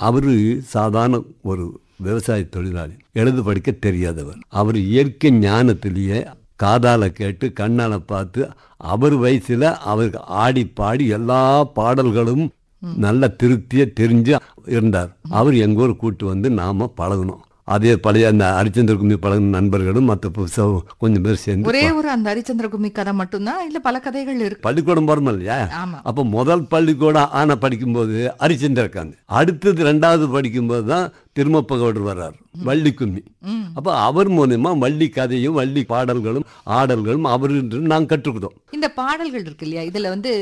அவரு சாதாரண ஒரு விவசாய தொழிலாளி, எழுது படிக்க தெரியாதவர். அவர் இயற்கை ஞானத்திலேயே காதால கேட்டு கண்ணால பார்த்து அவர் வயசுல அவருக்கு ஆடி பாடி எல்லா பாடல்களும் நல்ல திருப்தியை தெரிஞ்சு இருந்தார். அவர் எங்க ஊர் கூட்டு வந்து நாம பழகணும். அதே பழைய அந்த ஹரிச்சந்திர கும்மி பழகின நண்பர்களும் மற்ற கொஞ்சம் பேர் சேர்ந்து.
ஒரே ஒரு அந்த ஹரிச்சந்திர கும்மி கதை மட்டும்தான் இல்ல பல கதைகள் இருக்கு?
பள்ளிக்கூடம் போறோம் இல்லையா, அப்ப முதல் பள்ளிக்கூடம் ஆனா படிக்கும்போது ஹரிச்சந்திர காந்தி, அடுத்தது 2வது படிக்கும்போது தான் திருமப்ப கவுடர் வர்றார், வள்ளி கும்மி. அப்ப அவர் மூலமா வள்ளி கதையும் வள்ளி பாடல்களும் ஆடல்களும் அவர் நாங்க கற்றுக்கிட்டோம்.
இந்த பாடல்கள் இருக்கு இல்லையா, இதுல வந்து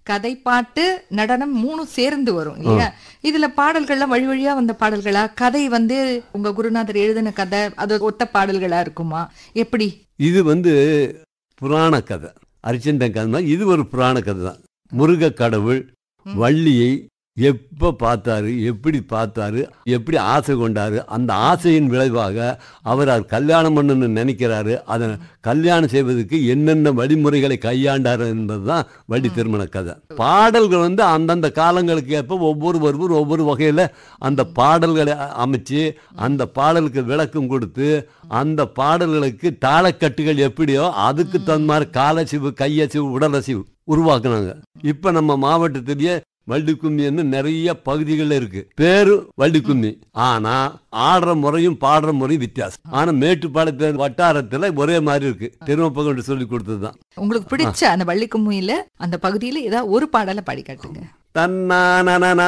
கதை, பாட்டு, நடனம் 3 சேர்ந்து வரும் இல்லையா? இதுல பாடல்கள்லாம் வழி வழியா வந்த பாடல்களா, கதை வந்து உங்க குருநாதர் எழுதின கதை அது ஒத்த பாடல்களா இருக்குமா, எப்படி?
இது வந்து புராண கதை. ஹரிச்சந்திர கதை இது ஒரு புராண கதை தான். முருக கடவுள் வள்ளியை எப்ப பார்த்தாரு, எப்படி பார்த்தாரு, எப்படி ஆசை கொண்டாரு, அந்த ஆசையின் விளைவாக அவர் கல்யாணம் பண்ணணும்னு நினைக்கிறாரு. அதை கல்யாணம் செய்வதற்கு என்னென்ன வழிமுறைகளை கையாண்டாரு என்பதுதான் வள்ளி திருமண கதை. பாடல்கள் வந்து அந்தந்த காலங்களுக்கு ஏற்ப ஒவ்வொருவரும் ஒவ்வொரு வகையில அந்த பாடல்களை அமைச்சு அந்த பாடலுக்கு விளக்கம் கொடுத்து அந்த பாடல்களுக்கு தாளக்கட்டுகள் எப்படியோ அதுக்கு தகுந்த மாதிரி காலசிவு, கையசிவு, உடலசிவு உருவாக்குனாங்க. இப்ப நம்ம மாவட்டத்திலேயே வள்ளிக்கும்மின்னு நிறைய பகுதிகள் இருக்கு, பேரு வள்ளிக்கும்மி. ஆனா ஆடுற முறையும் பாடுற முறையும் வித்தியாசம். ஆனா மேட்டுப்பாளையத்து வட்டாரத்துல ஒரே மாதிரி இருக்கு. திருமப்பகன் சொல்லி கொடுத்ததுதான்.
உங்களுக்கு பிடிச்ச அந்த வள்ளிக்கும்மியில அந்த பகுதியில ஏதாவது ஒரு பாடலை பாடி காட்டுங்க.
தன்னானே நானே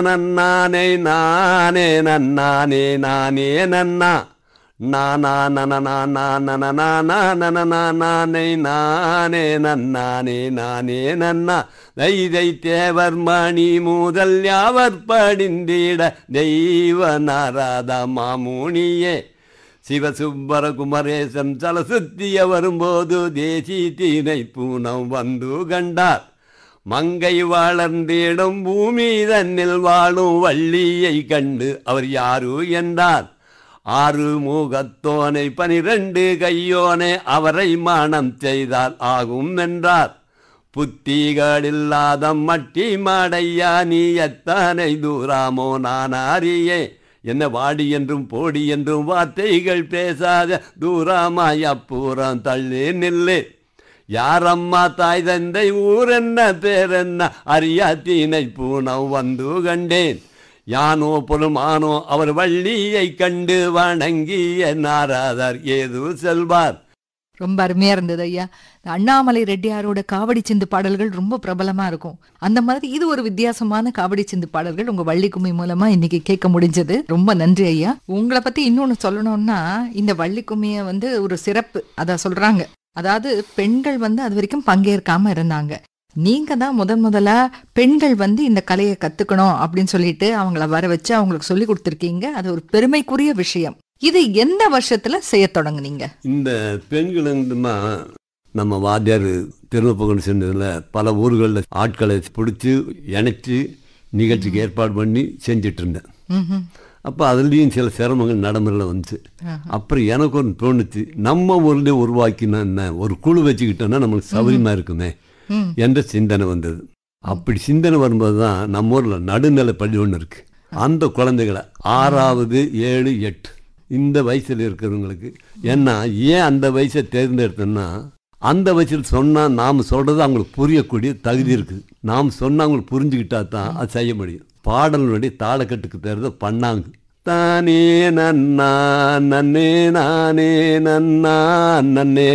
நன்னானே நானே நன்னா நானே நானே நன்னானே நானே நன்னா தைதை தேவர் மணி முதல் யாவர் படிந்திட தெய்வ நாராத மாமுனியே சிவசுப்பர குமரேசன் சலசுத்திய வரும்போது தேசி தீனை பூனம் வந்து கண்டார். மங்கை வளர்ந்திடும் பூமி தன்னில் வாழும் வள்ளியை கண்டு அவர் யாரு என்றார். 6 முகத்தோனை 12 கையோனை அவரை மனம் செய்தால் ஆகும் என்றார். புத்திகளில்லாத மட்டி மாடையா நீ எத்தனை தூராமோ நான் அறியே. என்ன வாடி என்றும் போடி என்றும் வார்த்தைகள் பேசாத தூராமாய் அப்புறம் தள்ளி நில்லு. யாரம்மா தாய் தந்தை ஊரென்ன பேரென்ன அறியா தீனை பூனம் வந்து கண்டேன். யானோ பொறுமானோ அவர் வள்ளியை கண்டு வணங்கிய நாராதார் ஏது செல்வார்.
ரொம்ப அருமையா இருந்தது ஐயா. அண்ணாமலை ரெட்டியாரோட காவடி சிந்து பாடல்கள் ரொம்ப பிரபலமா இருக்கும். அந்த மாதிரி இது ஒரு வித்தியாசமான காவடி சிந்து பாடல்கள் உங்க வள்ளிக்கும்மி மூலமா இன்னைக்கு கேட்க முடிஞ்சது. ரொம்ப நன்றி ஐயா. உங்களை பத்தி இன்னொன்னு சொல்லணும்னா, இந்த வள்ளிக்கும்மிய ஒரு சிறப்பு அத சொல்றாங்க. அதாவது பெண்கள் அது வரைக்கும் பங்கேற்காம இருந்தாங்க. நீங்க தான் முதலா பெண்கள் இந்த கலையை கத்துக்கணும் அப்படின்னு சொல்லிட்டு அவங்கள வர வச்சு அவங்களுக்கு சொல்லி கொடுத்துருக்கீங்க. அது ஒரு பெருமைக்குரிய விஷயம். இது எந்த வருஷத்துல செய்ய தொடங்குனீங்க?
இந்த பெண்கள் நம்ம வாத்தியார் திருமப்பகன் சென்றதுல பல ஊர்களில் ஆட்களை பிடிச்சி இணைச்சி நிகழ்ச்சிக்கு ஏற்பாடு பண்ணி செஞ்சிட்டு இருந்தேன். அப்போ அதுலேயும் சில சிரமங்கள் நடைமுறையில் வந்துச்சு. அப்புறம் எனக்கு ஒரு தோணுச்சு, நம்ம ஊர்லேயே உருவாக்கினா என்ன, ஒரு குழு வச்சுக்கிட்டோன்னா நம்மளுக்கு சௌகரியமாக இருக்குமே என்ற சிந்தனை வந்தது. அப்படி சிந்தனை வரும்போது தான் நம்ம ஊரில் நடுநிலை பள்ளி ஒன்று இருக்குது. அந்த குழந்தைகளை 6வது 7, 8 இந்த வயசில் இருக்கிறவங்களுக்கு, ஏன்னா ஏன் அந்த வயசை தேர்ந்தெடுத்தோன்னா, அந்த வயசில் சொன்னால் நாம் சொல்கிறது அவங்களுக்கு புரியக்கூடிய தகுதி இருக்குது. நாம் சொன்னால் அவங்களுக்கு புரிஞ்சுக்கிட்டா தான் அது செய்ய முடியும். பாடலுடைய தாளக்கட்டுக்கு தேர்ந்த பண்ணாங்க. தானே நன்னா நன்னே நானே நன்னா நன்னே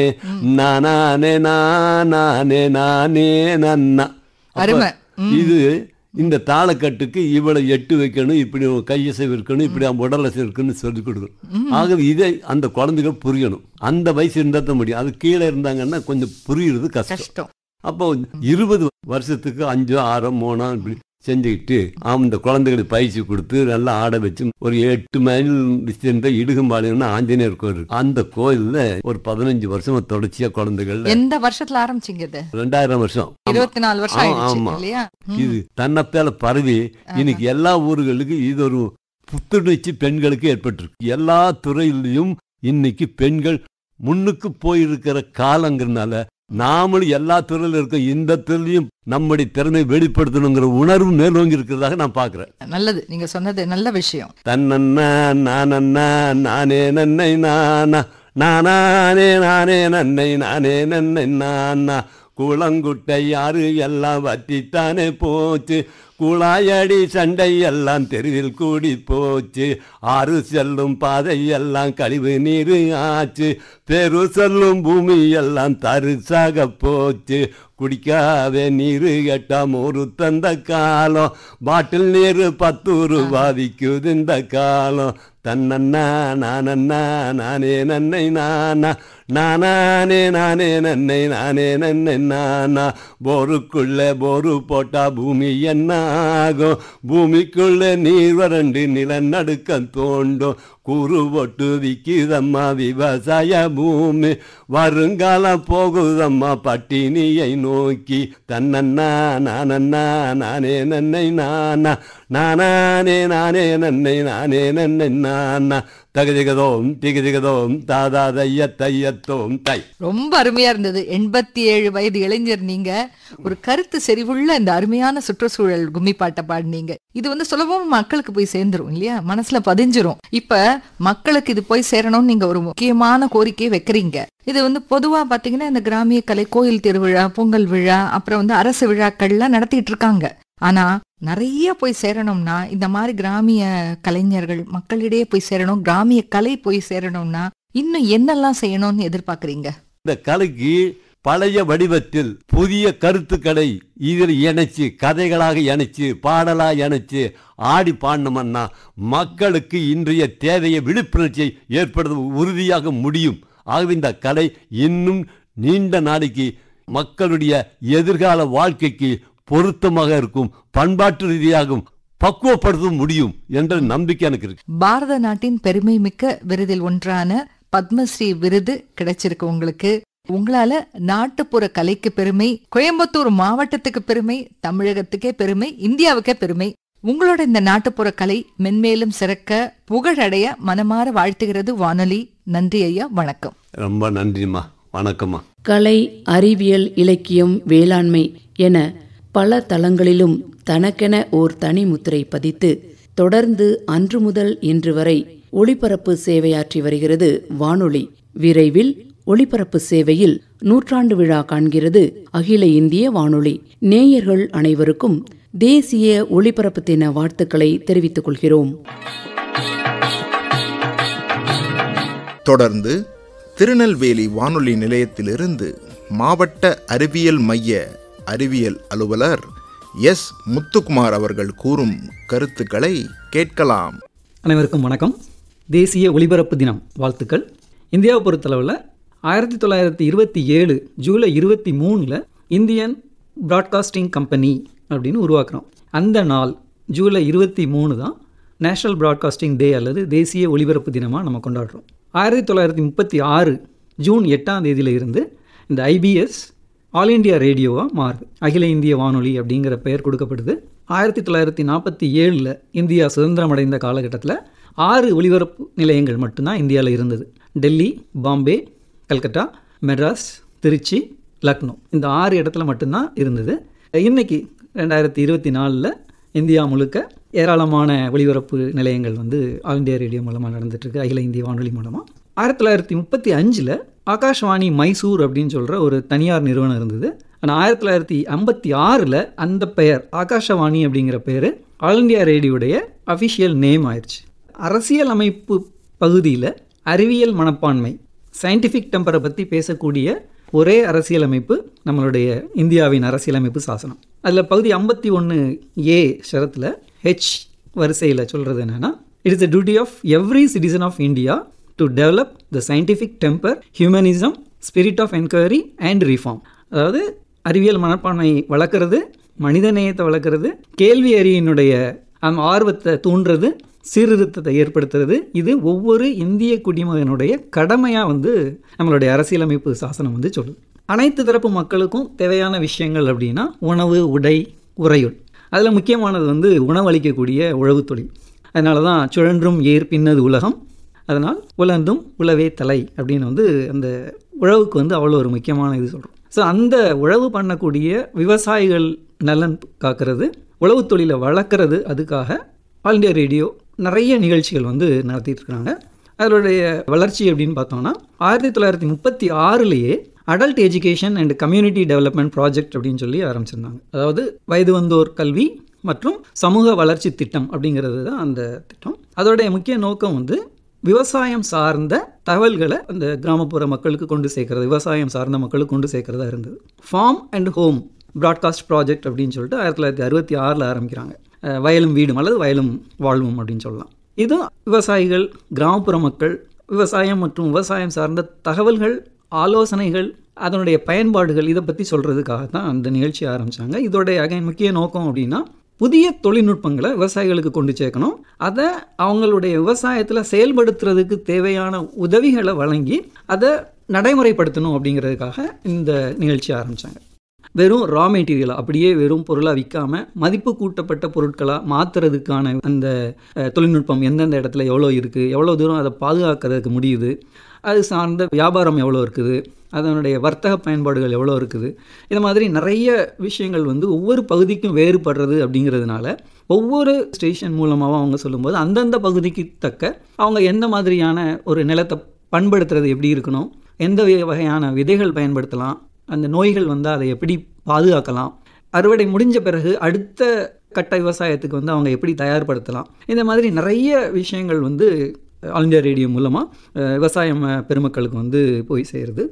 நானே நானே நானே நன்னா. இது இந்த தாளக்கட்டுக்கு இவ்வளவு 8 வைக்கணும், இப்படி கையசைவு இருக்கணும், இப்படி உடலசைவு இருக்குன்னு சொல்லி கொடுக்கணும். ஆகவே இதை அந்த குழந்தைகள் புரியணும். அந்த வயசு இருந்தால் தான் முடியும். அது கீழே இருந்தாங்கன்னா கொஞ்சம் புரியுறது கஷ்டம். அப்போ 20 வருஷத்துக்கு 5, 6, 3 இப்படி செஞ்சுக்கிட்டு இந்த குழந்தைகளுக்கு பயிற்சி கொடுத்து நல்லா ஆட வச்சு ஒரு 8 மைல் டிஸ்டன்ஸ் இடுகும்பாளையம்னு ஆஞ்சநேயர் கோயில் இருக்கு. அந்த கோயில்ல ஒரு 15 வருஷமா தொடர்ச்சியா குழந்தைகள்.
எந்த வருஷத்துல ஆரம்பிச்சீங்க?
2000 வருஷம்,
24 வருஷம்.
ஆமா. இது தன்னப்பேல பரவி இன்னைக்கு எல்லா ஊர்களுக்கு இது ஒரு புத்துணர்ச்சி பெண்களுக்கு ஏற்பட்டிருக்கு. எல்லா துறையிலையும் இன்னைக்கு பெண்கள் முன்னுக்கு போயிருக்கிற காலங்கிறதுனால நாமளும் எல்லா துறையிலும் இருக்கோம். இந்த துறையிலையும் நம்முடைய திறமை வெளிப்படுத்தணுங்கிற உணர்வு மேலோங்கி இருக்கிறதாக நான் பாக்குறேன்.
நல்லது, நீங்க சொன்னது நல்ல விஷயம்.
தன்னன்னா நானன்னா நானே நன்னை நானா நானே நானே நன்னை நானே நன்னை நானா குளங்குட்டை யாரு எல்லாம் வத்தித்தானே போச்சு, குழாயடி சண்டை எல்லாம் தெருவில் கூடி போச்சு, 6 செல்லும் பாதை எல்லாம் கழிவு நீர் ஆச்சு, பெரு செல்லும் பூமி எல்லாம் தரிசாக போச்சு, குடிக்காவே நீர் கேட்டா மோரு தந்த காலம், பாட்டில் நீர் 10 ரூபா விக்குது இந்த காலம். தன்னன்னா நானன்னா நானே நன்னை நானா நானே நானே நன்னை நானே நன்னை நானா போருக்குள்ளே போரு போட்டா பூமி என்ன ஆகும், பூமிக்குள்ளே நீர் வறண்டு நிலநடுக்கம் தோண்டும், கூறு போட்டு விக்குதம்மா விவசாய பூமி, வருங்காலம் போகுதம்மா பட்டினியை நோக்கி. தன்னன்னா நானன்னா நானே நன்னை நானா நானே நானே நன்னை நானே நன்னை நானா தகதிகதோம் திகதிகதோம் தாதா தையத்தோம் தை.
ரொம்ப அருமையா இருந்தது. 87 வயது இளைஞர் நீங்க ஒரு கருத்து செறிவுள்ள இந்த அருமையான சுற்றுச்சூழல் கும்மி பாட்டை பாடினீங்க. இது வந்து சுலபமா மக்களுக்கு போய் சேர்ந்துரும் இல்லையா, மனசுல பதிஞ்சிரும். இப்ப மக்களுக்கு இது போய் சேரணும்னு நீங்க ஒரு முக்கியமான கோரிக்கையை வைக்கிறீங்க. இது வந்து பொதுவா பாத்தீங்கன்னா இந்த கிராமிய கலை, கோயில் திருவிழா, பொங்கல் விழா, அப்புறம் வந்து அரசு விழாக்கள்லாம் நடத்திட்டு இருக்காங்க. ஆனா நிறைய போய் சேரணும்னா இந்த மாதிரி கிராமிய கலைஞர்கள் மக்களிடையே போய் சேரணும், கிராமிய கலை போய் சேரணும்னா இன்னும் என்னெல்லாம் செய்யணும்னு எதிர்பார்க்கறீங்க?
இந்த கலைக்கு பழைய வடிவத்தில் புதிய கருத்துக்களை இதில் இணைச்சு, கதைகளாக இணைச்சு, பாடலாக இணைச்சு ஆடி பாடணும்னா மக்களுக்கு இன்றைய தேவையை விழிப்புணர்ச்சியை ஏற்படுத்த உறுதியாக முடியும். ஆகவே இந்த கலை இன்னும் நீண்ட நாளைக்கு மக்களுடைய எதிர்கால வாழ்க்கைக்கு பொருத்தமாக இருக்கும், பண்பாட்டு ரீதியாகவும் பக்குவப்படுத்த முடியும் என்ற நம்பிக்கை எனக்கு இருக்கு.
பாரத நாட்டின் பெருமை மிக்க விருதில் ஒன்றான பத்மஸ்ரீ விருது கிடைச்சிருக்கு உங்களுக்கு. உங்களால நாட்டுப்புற கலைக்கு பெருமை, கோயம்புத்தூர் மாவட்டத்துக்கு பெருமை, தமிழகத்துக்கே பெருமை, இந்தியாவுக்கே பெருமை. உங்களோட இந்த நாட்டுப்புற கலை மென்மேலும் சிறக்க, புகழடைய மனமாற வாழ்த்துகிறது வானொலி. நன்றி ஐயா, வணக்கம்.
ரொம்ப நன்றிம்மா, வணக்கம்மா.
கலை, அறிவியல், இலக்கியம், வேளாண்மை என பல தளங்களிலும் தனக்கென ஓர் தனி முத்திரை பதித்து தொடர்ந்து அன்று முதல் இன்று வரை ஒளிபரப்பு சேவையாற்றி வருகிறது வானொலி. விரைவில் ஒளிபரப்பு சேவையில் 100ஆண்டு விழா காண்கிறது அகில இந்திய வானொலி. நேயர்கள் அனைவருக்கும் தேசிய ஒளிபரப்பு தின வாழ்த்துக்களை தெரிவித்துக் கொள்கிறோம்.
தொடர்ந்து திருநெல்வேலி வானொலி நிலையத்திலிருந்து மாவட்ட அறிவியல் மைய அறிவியல் அலுவலர் எஸ். முத்துக்குமார் அவர்கள் கூறும் கருத்துக்களை கேட்கலாம்.
அனைவருக்கும் வணக்கம். தேசிய ஒலிபரப்பு தினம் வாழ்த்துக்கள். இந்தியாவை பொறுத்தளவில் 1927 ஜூலை 23 இந்தியன் பிராட்காஸ்டிங் கம்பெனி அப்படின்னு உருவாக்குறோம். அந்த நாள் ஜூலை 23 தான் நேஷனல் பிராட்காஸ்டிங் டே அல்லது தேசிய ஒலிபரப்பு தினமாக நம்ம கொண்டாடுறோம். 1936 ஜூன் 8ஆம் தேதியில இருந்து இந்த ஐபிஎஸ் ஆல் இண்டியா ரேடியோவாக மாறுது. அகில இந்திய வானொலி அப்படிங்கிற பெயர் கொடுக்கப்படுது. 1947 இந்தியா சுதந்திரம் அடைந்த காலகட்டத்தில் 6 ஒலிபரப்பு நிலையங்கள் மட்டும்தான் இந்தியாவில் இருந்தது. டெல்லி, பாம்பே, கல்கட்டா, மெட்ராஸ், திருச்சி, லக்னோ, இந்த 6 இடத்துல மட்டும்தான் இருந்தது. இன்னைக்கு 2024 இந்தியா முழுக்க ஏராளமான ஒலிபரப்பு நிலையங்கள் வந்து ஆல் இண்டியா ரேடியோ மூலமாக நடந்துட்டுருக்கு, அகில இந்திய வானொலி மூலமாக. 1935 ஆகாஷ்வாணி மைசூர் அப்படின்னு சொல்கிற ஒரு தனியார் நிறுவனம் இருந்தது. ஆனால் 1956 அந்த பெயர் ஆகாஷவாணி அப்படிங்கிற பெயர் ஆல் இண்டியா ரேடியோடைய அஃபிஷியல் நேம் ஆயிடுச்சு. அரசியல் அமைப்பு பகுதியில் அறிவியல் மனப்பான்மை, சயின்டிஃபிக் டெம்பரை பற்றி பேசக்கூடிய ஒரே அரசியலமைப்பு நம்மளுடைய இந்தியாவின் அரசியலமைப்பு சாசனம். அதில் பகுதி 51A ஷரத்தில் ஹெச் வரிசையில் சொல்கிறது என்னென்னா, it is the duty of every citizen of India to develop the scientific temper, humanism, spirit of inquiry and reform. அதாவது அறிவியல் மனப்பான்மை வளர்க்குறது, மனிதநேயத்தை வளர்க்குறது, கேள்வி அறியினுடைய ஆர்வத்தை தூண்டுறது, சீர்திருத்தத்தை ஏற்படுத்துறது, இது ஒவ்வொரு இந்திய குடிமகனுடைய கடமையாக வந்து நம்மளுடைய அரசியலமைப்பு சாசனம் வந்து சொல்லுது. அனைத்து தரப்பு மக்களுக்கும் தேவையான விஷயங்கள் அப்படின்னா உணவு, உடை, உறையுள். அதில் முக்கியமானது வந்து உணவளிக்கக்கூடிய உழவு தொழில். அதனால தான் சுழன்றும் ஏர் பின்னது உலகம், அதனால் உலர்ந்தும் உழவே தலை அப்படின்னு வந்து அந்த உழவுக்கு வந்து அவ்வளோ ஒரு முக்கியமான இது சொல்கிறோம். ஸோ அந்த உழவு பண்ணக்கூடிய விவசாயிகள் நலன் காக்கிறது, உழவு தொழிலை வளர்க்குறது, அதுக்காக ஆல் இண்டியா ரேடியோ நிறைய நிகழ்ச்சிகள் வந்து நடத்திட்டு இருக்காங்க. அதனுடைய வளர்ச்சி அப்படின்னு பார்த்தோம்னா 1936 adult education and community development project அப்படின்னு சொல்லி ஆரம்பிச்சிருந்தாங்க. அதாவது வயது வந்தோர் கல்வி மற்றும் சமூக வளர்ச்சி திட்டம் அப்படிங்கிறது தான் அந்த திட்டம். அதோடைய முக்கிய நோக்கம் வந்து விவசாயம் சார்ந்த தகவல்களை அந்த கிராமப்புற மக்களுக்கு கொண்டு சேர்க்கறது, விவசாயம் சார்ந்த மக்களுக்கு கொண்டு சேர்க்கறதா இருந்தது. Farm and home broadcast project அப்படின்னு சொல்லிட்டு 1966 ஆரம்பிக்கிறாங்க. வயலும் வீடும் அல்லது வயலும் வாழ்வும் அப்படின்னு சொல்லலாம். இது விவசாயிகள், கிராமப்புற மக்கள், விவசாயம் மற்றும் விவசாயம் சார்ந்த தகவல்கள், ஆலோசனைகள், அதனுடைய பயன்பாடுகள், இதை பற்றி சொல்கிறதுக்காக தான் அந்த நிகழ்ச்சி ஆரம்பித்தாங்க. இதோடைய முக்கிய நோக்கம் அப்படின்னா புதிய தொழில்நுட்பங்களை விவசாயிகளுக்கு கொண்டு சேர்க்கணும், அதை அவங்களுடைய விவசாயத்தில் செயல்படுத்துறதுக்கு தேவையான உதவிகளை வழங்கி அதை நடைமுறைப்படுத்தணும் அப்படிங்கிறதுக்காக இந்த நிகழ்ச்சி ஆரம்பித்தாங்க. வெறும் ரா மெட்டீரியலாக அப்படியே வெறும் பொருளாக விற்காமல் மதிப்பு கூட்டப்பட்ட பொருட்களாக மாற்றுறதுக்கான அந்த தொழில்நுட்பம் எந்தெந்த இடத்துல எவ்வளோ இருக்குது, எவ்வளோ தூரம் அதை பாதுகாக்கிறதுக்கு முடியுது, அது சார்ந்த வியாபாரம் எவ்வளோ இருக்குது, அதனுடைய வர்த்தக பயன்பாடுகள் எவ்வளோ இருக்குது, இது மாதிரி நிறைய விஷயங்கள் வந்து ஒவ்வொரு பகுதிக்கும் வேறுபடுறது. அப்படிங்கிறதுனால ஒவ்வொரு ஸ்டேஷன் மூலமாகவும் அவங்க சொல்லும்போது அந்தந்த பகுதிக்கு தக்க அவங்க எந்த மாதிரியான ஒரு நிலத்தை பண்படுத்துறது எப்படி இருக்கணும், எந்த வகையான விதைகள் பயன்படுத்தலாம், அந்த நோய்கள் வந்தால் அதை எப்படி பாதுகாக்கலாம், அறுவடை முடிஞ்ச பிறகு அடுத்த கட்ட விவசாயத்துக்கு வந்து அவங்க எப்படி தயார்படுத்தலாம், இந்த மாதிரி நிறைய விஷயங்கள் வந்து ஆல் இண்டியா ரேடியோ மூலமாக விவசாயம் பெருமக்களுக்கு வந்து போய் சேருது.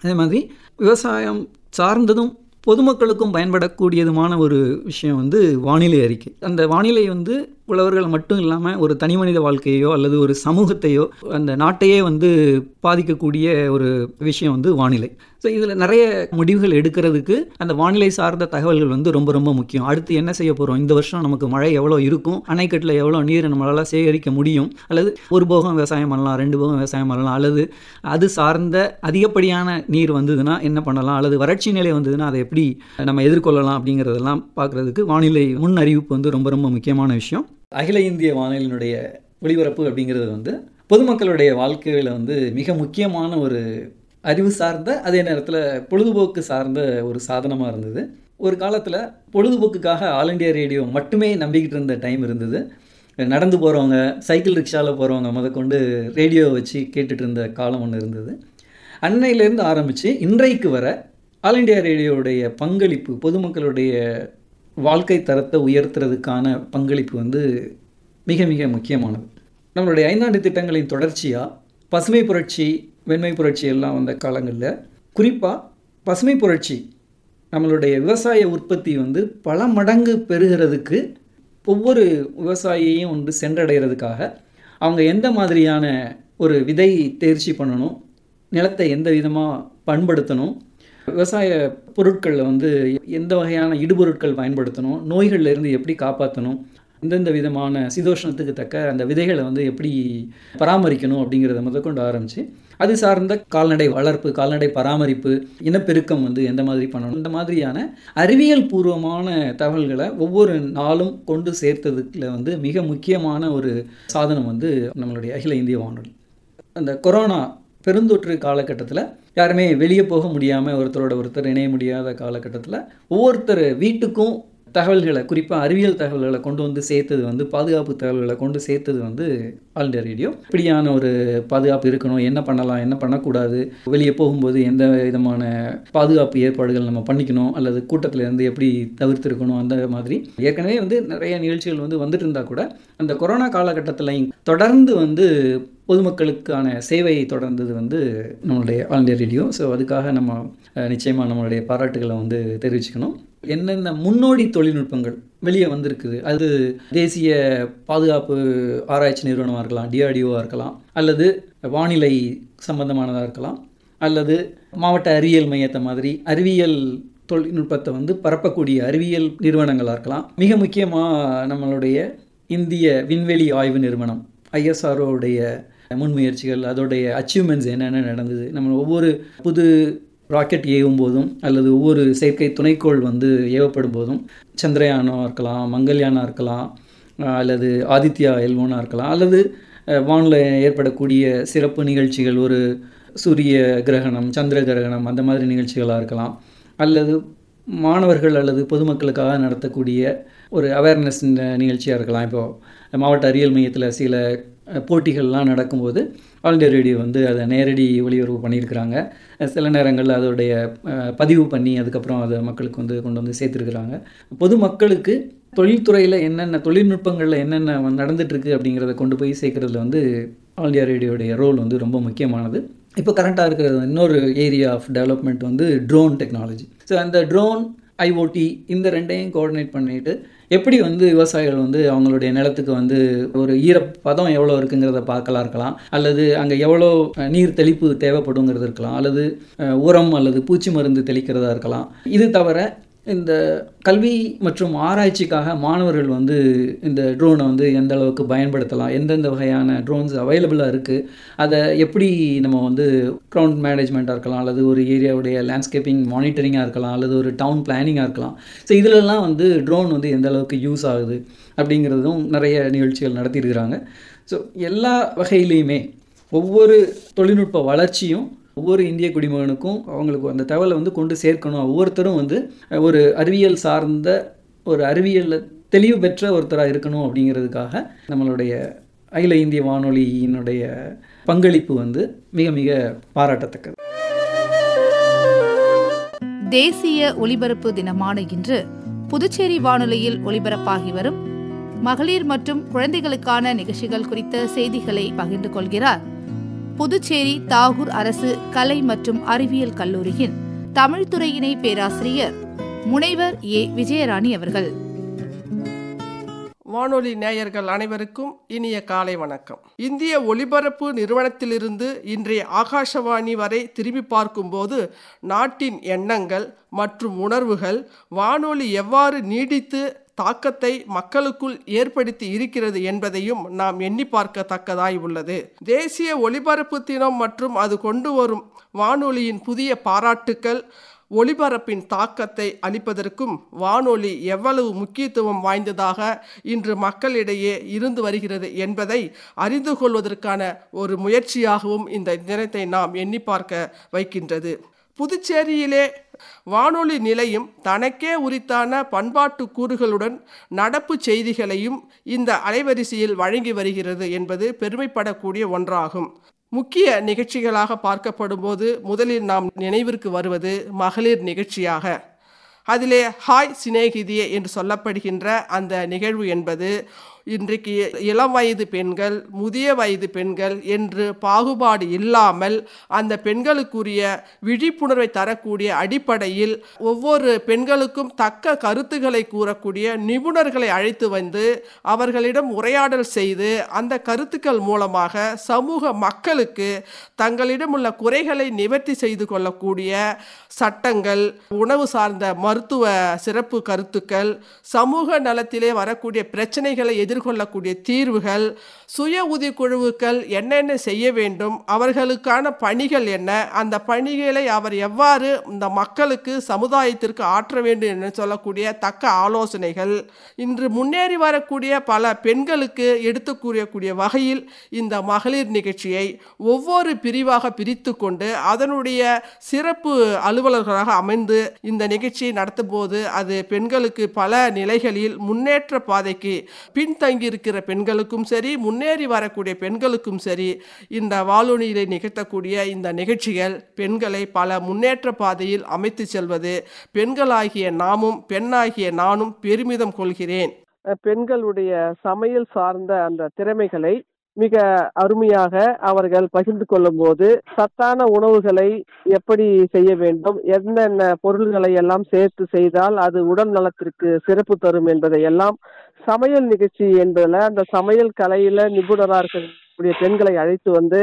அதே மாதிரி விவசாயம் சார்ந்ததும் பொதுமக்களுக்கும் பயன்படக்கூடியதுமான ஒரு விஷயம் வந்து வானிலை அறிக்கை. அந்த வானிலை வந்து உழவர்கள் மட்டும் இல்லாமல் ஒரு தனி மனித வாழ்க்கையோ அல்லது ஒரு சமூகத்தையோ அந்த நாட்டையே வந்து பாதிக்கக்கூடிய ஒரு விஷயம் வந்து வானிலை. ஸோ இதில் நிறைய முடிவுகள் எடுக்கிறதுக்கு அந்த வானிலை சார்ந்த தகவல்கள் வந்து ரொம்ப ரொம்ப முக்கியம். அடுத்து என்ன செய்ய போகிறோம், இந்த வருஷம் நமக்கு மழை எவ்வளோ இருக்கும், அணைக்கட்டில் எவ்வளோ நீரை நம்மளால் சேகரிக்க முடியும், அல்லது ஒரு போகம் விவசாயம் பண்ணலாம், 2 போகம் விவசாயம் பண்ணலாம், அல்லது அது சார்ந்த அதிகப்படியான நீர் வந்ததுன்னா என்ன பண்ணலாம், அல்லது வறட்சி நிலை வந்ததுன்னா அதை எப்படி நம்ம எதிர்கொள்ளலாம் அப்படிங்கிறதெல்லாம் பார்க்குறதுக்கு வானிலை முன் அறிவிப்பு வந்து ரொம்ப ரொம்ப முக்கியமான விஷயம். அகில இந்திய வானொலியினுடைய ஒளிபரப்பு அப்படிங்கிறது வந்து பொதுமக்களுடைய வாழ்க்கையில் வந்து மிக முக்கியமான ஒரு அறிவு சார்ந்த அதே நேரத்தில் பொழுதுபோக்கு சார்ந்த ஒரு சாதனமாக இருந்தது. ஒரு காலத்தில் பொழுதுபோக்குக்காக ஆல் இண்டியா ரேடியோ மட்டுமே நம்பிக்கிட்டு இருந்த டைம் இருந்தது. நடந்து போகிறவங்க, சைக்கிள் ரிக்ஷாவில் போகிறவங்க முதற்கொண்டு ரேடியோ வச்சு கேட்டுட்டு இருந்த காலம் ஒன்று இருந்தது. அன்னையிலேருந்து ஆரம்பித்து இன்றைக்கு வர ஆல் இண்டியா ரேடியோவுடைய பங்களிப்பு, பொதுமக்களுடைய வாழ்க்கை தரத்தை உயர்த்துறதுக்கான பங்களிப்பு வந்து மிக மிக முக்கியமானது. நம்மளுடைய 5 ஆண்டு திட்டங்களின் தொடர்ச்சியாக பசுமை புரட்சி, வெண்மை புரட்சி எல்லாம் வந்த காலங்களில் குறிப்பாக பசுமை புரட்சி நம்மளுடைய விவசாய உற்பத்தி வந்து பல மடங்கு பெருகிறதுக்கு, ஒவ்வொரு விவசாயியையும் வந்து சென்றடைகிறதுக்காக அவங்க எந்த மாதிரியான ஒரு விதை தேர்ச்சி பண்ணணும், நிலத்தை எந்த விதமாக பண்படுத்தணும், விவசாய பொருட்களில் வந்து எந்த வகையான இடுபொருட்கள் பயன்படுத்தணும், நோய்கள்லேருந்து எப்படி காப்பாற்றணும், எந்தெந்த விதமான சீதோஷ்ணத்துக்கு தக்க அந்த விதைகளை வந்து எப்படி பராமரிக்கணும் அப்படிங்கிறத முதற்கொண்டு ஆரம்பித்து அது சார்ந்த கால்நடை வளர்ப்பு, கால்நடை பராமரிப்பு, இனப்பெருக்கம் வந்து எந்த மாதிரி பண்ணணும், இந்த மாதிரியான அறிவியல் பூர்வமான தகவல்களை ஒவ்வொரு நாளும் கொண்டு சேர்த்ததுல வந்து மிக முக்கியமான ஒரு சாதனம் வந்து நம்மளுடைய அகில இந்திய வானொலி. அந்த கொரோனா பெருந்தொற்று காலகட்டத்தில் யாருமே வெளியே போக முடியாமல் ஒருத்தரோட ஒருத்தர் இணைய முடியாத காலகட்டத்தில் ஒவ்வொருத்தர் வீட்டுக்கும் தகவல்களை, குறிப்பாக அறிவியல் தகவல்களை கொண்டு வந்து சேர்த்தது வந்து, பாதுகாப்பு தகவல்களை கொண்டு சேர்த்தது வந்து ஆல் இண்டியா ரேடியோ. இப்படியான ஒரு பாதுகாப்பு இருக்கணும், என்ன பண்ணலாம், என்ன பண்ணக்கூடாது, வெளியே போகும்போது எந்த விதமான பாதுகாப்பு ஏற்பாடுகள் நம்ம பண்ணிக்கணும், அல்லது கூட்டத்தில் இருந்து எப்படி தவிர்த்திருக்கணும், அந்த மாதிரி ஏற்கனவே வந்து நிறைய நிகழ்ச்சிகள் வந்து வந்துட்டு இருந்தால் கூட அந்த கொரோனா காலகட்டத்தில் தொடர்ந்து வந்து பொதுமக்களுக்கான சேவையை தொடர்ந்தது வந்து நம்மளுடைய ஆல் இண்டியா ரேடியோ. ஸோ அதுக்காக நம்ம நிச்சயமாக நம்மளுடைய பாராட்டுகளை வந்து தெரிவிச்சுக்கணும். என்னென்ன முன்னோடி தொழில்நுட்பங்கள் வெளியே வந்திருக்குது, அது தேசிய பாதுகாப்பு ஆராய்ச்சி நிறுவனமாக இருக்கலாம், டிஆர்டிஓவாக இருக்கலாம், அல்லது வானிலை சம்பந்தமானதாக இருக்கலாம், அல்லது மாவட்ட அறிவியல் மையத்தை மாதிரி அறிவியல் தொழில்நுட்பத்தை வந்து பரப்பக்கூடிய அறிவியல் நிறுவனங்களாக இருக்கலாம். மிக முக்கியமாக நம்மளுடைய இந்திய விண்வெளி ஆய்வு நிறுவனம் ISROவுடைய முன்முயற்சிகள், அதோடைய அச்சீவ்மெண்ட்ஸ் என்னென்ன நடந்தது, நம்ம ஒவ்வொரு புது ராக்கெட் ஏவும் போதும் அல்லது ஒவ்வொரு செயற்கை துணைக்கோள் வந்து ஏவப்படும் போதும், சந்திரயானாக இருக்கலாம், மங்கள்யானாக இருக்கலாம், அல்லது ஆதித்யா L1 இருக்கலாம், அல்லது வானில் ஏற்படக்கூடிய சிறப்பு நிகழ்ச்சிகள், ஒரு சூரிய கிரகணம், சந்திர கிரகணம், அந்த மாதிரி நிகழ்ச்சிகளாக இருக்கலாம், அல்லது மாணவர்கள் அல்லது பொதுமக்களுக்காக நடத்தக்கூடிய ஒரு அவேர்னஸ் நிகழ்ச்சியாக இருக்கலாம். இப்போது மாவட்ட அறிவியல் மையத்தில் சில போட்டிகள்லாம் நடக்கும்போது ஆல் இண்டியா ரேடியோ வந்து அதை நேரடி ஒளிபரப்பு பண்ணியிருக்கிறாங்க. சில நேரங்களில் அதோடைய பதிவு பண்ணி அதுக்கப்புறம் அதை மக்களுக்கு வந்து கொண்டு வந்து சேர்த்துருக்குறாங்க. பொதுமக்களுக்கு தொழில்துறையில் என்னென்ன தொழில்நுட்பங்களில் என்னென்ன நடந்துகிட்ருக்கு அப்படிங்கிறத கொண்டு போய் சேர்க்குறதுல வந்து ஆல் இண்டியா ரேடியோடைய ரோல் வந்து ரொம்ப முக்கியமானது. இப்போ கரண்ட்டாக இருக்கிற இன்னொரு ஏரியா ஆஃப் டெவலப்மெண்ட் வந்து ட்ரோன் டெக்னாலஜி. ஸோ அந்த ட்ரோன், IoT இந்த ரெண்டையும் கோஆர்டினேட் பண்ணிவிட்டு எப்படி வந்து விவசாயிகள் வந்து அவங்களுடைய நிலத்துக்கு வந்து ஒரு ஈரப்பதம் எவ்வளோ இருக்குங்கிறத பார்க்கலாம் இருக்கலாம், அல்லது அங்கே எவ்வளோ நீர் தெளிப்பு தேவைப்படுங்கிறது இருக்கலாம், அல்லது உரம் அல்லது பூச்சி மருந்து தெளிக்கிறதா இருக்கலாம். இது தவிர இந்த கல்வி மற்றும் ஆராய்ச்சிக்காக மாணவர்கள் வந்து இந்த ட்ரோனை வந்து எந்த அளவுக்கு பயன்படுத்தலாம், எந்தெந்த வகையான ட்ரோன்ஸ் அவைலபிளாக இருக்குது, அதை எப்படி நம்ம வந்து கிரவுண்ட் மேனேஜ்மெண்ட்டாக இருக்கலாம், அல்லது ஒரு ஏரியாவுடைய லேண்ட்ஸ்கேப்பிங் மானிட்டரிங்காக இருக்கலாம், அல்லது ஒரு டவுன் பிளானிங்காக இருக்கலாம். ஸோ இதிலெல்லாம் வந்து ட்ரோன் வந்து எந்த அளவுக்கு யூஸ் ஆகுது அப்படிங்கிறதும் நிறைய நிகழ்ச்சிகள் நடத்தியிருக்கிறாங்க. ஸோ எல்லா வகையிலையுமே ஒவ்வொரு தொழில்நுட்ப வளர்ச்சியும் ஒவ்வொரு இந்திய குடிமகனுக்கும் அவங்களுக்கு அந்த தகவலை வந்து கொண்டு சேர்க்கணும். ஒவ்வொருத்தரும் வந்து ஒரு அறிவியல் சார்ந்த ஒரு அறிவியலில் தெளிவு பெற்ற ஒருத்தராக இருக்கணும் அப்படிங்கிறதுக்காக நம்மளுடைய அகில இந்திய வானொலியினுடைய பங்களிப்பு வந்து மிக மிக பாராட்டத்தக்கது.
தேசிய ஒலிபரப்பு தினமான இன்று புதுச்சேரி வானொலியில் ஒலிபரப்பாகி வரும் மகளிர் மற்றும் குழந்தைகளுக்கான நிகழ்ச்சிகள் குறித்த செய்திகளை பகிர்ந்து கொள்கிறார் புதுச்சேரி தாகூர் அரசு கலை மற்றும் அறிவியல் கல்லூரியின் தமிழ் துறை இணை பேராசிரியர் முனைவர் ஏ விஜயராணி அவர்கள்.
வானொலி நேயர்கள் அனைவருக்கும் இனிய காலை வணக்கம். இந்திய ஒலிபரப்பு நிறுவனத்திலிருந்து இன்றைய ஆகாஷவாணி வரை திரும்பி பார்க்கும்போது நாட்டின் எண்ணங்கள் மற்றும் உணர்வுகள் வானொலி எவ்வாறு நீடித்து தாக்கத்தை மக்களுக்குள் ஏற்படுத்தி இருக்கிறது என்பதையும் நாம் எண்ணி பார்க்கத்தக்கதாய் உள்ளது. தேசிய ஒலிபரப்பு தினம் மற்றும் அது கொண்டு வரும் வானொலியின் புதிய பாராட்டுக்கள் ஒலிபரப்பின் தாக்கத்தை அளிப்பதற்கும் வானொலி எவ்வளவு முக்கியத்துவம் வாய்ந்ததாக இன்று மக்களிடையே இருந்து வருகிறது என்பதை அறிந்து கொள்வதற்கான ஒரு முயற்சியாகவும் இந்த தினத்தை நாம் எண்ணி பார்க்க வைக்கின்றது. புதுச்சேரியிலே வானொலி நிலையம் தனக்கே உரித்தான பண்பாட்டு கூறுகளுடன் நடப்பு செய்திகளையும் இந்த அலைவரிசையில் வழங்கி வருகிறது என்பது பெருமைப்படக்கூடிய ஒன்றாகும். முக்கிய நிகழ்ச்சிகளாக பார்க்கப்படும் போது முதலில் நாம் நினைவிற்கு வருவது மகளிர் நிகழ்ச்சியாக. அதிலே ஹாய் சிநேகிதியே என்று சொல்லப்படுகின்ற அந்த நிகழ்வு என்பது இன்றைக்கு இளம் வயது பெண்கள், முதிய வயது பெண்கள் என்று பாகுபாடு இல்லாமல் அந்த பெண்களுக்குரிய விழிப்புணர்வை தரக்கூடிய அடிப்படையில் ஒவ்வொரு பெண்களுக்கும் தக்க கருத்துக்களை கூறக்கூடிய நிபுணர்களை அழைத்து வந்து அவர்களிடம் உரையாடல் செய்து அந்த கருத்துக்கள் மூலமாக சமூக மக்களுக்கு தங்களிடம் உள்ள குறைகளை நிவர்த்தி செய்து கொள்ளக்கூடிய சட்டங்கள், உணவு சார்ந்த மருத்துவ சிறப்பு கருத்துக்கள், சமூக நலத்திலே வரக்கூடிய பிரச்சனைகளை எதிர்கொள்ளக்கூடிய தீர்வுகள், சுய உதவி குழுக்கள் என்னென்ன செய்ய வேண்டும், அவர்களுக்கான பணிகள் என்ன, அந்த பணிகளை அவர் எவ்வாறு இந்த மக்களுக்கு சமுதாயத்திற்கு ஆற்ற வேண்டும் என்று சொல்லக்கூடிய தக்க ஆலோசனைகள், இன்று முன்னேறி வரக்கூடிய பல பெண்களுக்கு எடுத்து கூறக்கூடிய வகையில் இந்த மகளிர் நிகழ்ச்சியை ஒவ்வொரு பிரிவாக பிரித்து கொண்டு அதனுடைய சிறப்பு அலுவலர்களாக அமைந்து இந்த நிகழ்ச்சியை நடத்தும் போது அது பெண்களுக்கு பல நிலைகளில் முன்னேற்ற பாதைக்கு பின்தங்கியிருக்கிற பெண்களுக்கும் சரி, முன்னேறி வரக்கூடிய பெண்களுக்கும் சரி, இந்த வானொலியிலே நிகழ்த்தக்கூடிய இந்த நிகழ்ச்சிகள் பெண்களை பல முன்னேற்ற பாதையில் அமைத்து செல்வது பெண்களாகிய நாமும் பெண்ணாகிய நானும் பெருமிதம் கொள்கிறேன். பெண்களுடைய சமையல் சார்ந்த அந்த திறமைகளை மிக அருமையாக அவர்கள் பகிர்ந்து கொள்ளும் போது சத்தான உணவுகளை எப்படி செய்ய வேண்டும், என்னென்ன பொருள்களை எல்லாம் சேர்த்து செய்தால் அது உடல் நலத்திற்கு சிறப்பு தரும் என்பதை எல்லாம் சமையல் நிகழ்ச்சி என்பதில் அந்த சமையல் கலையில நிபுணராக இருக்கக்கூடிய பெண்களை அழைத்து வந்து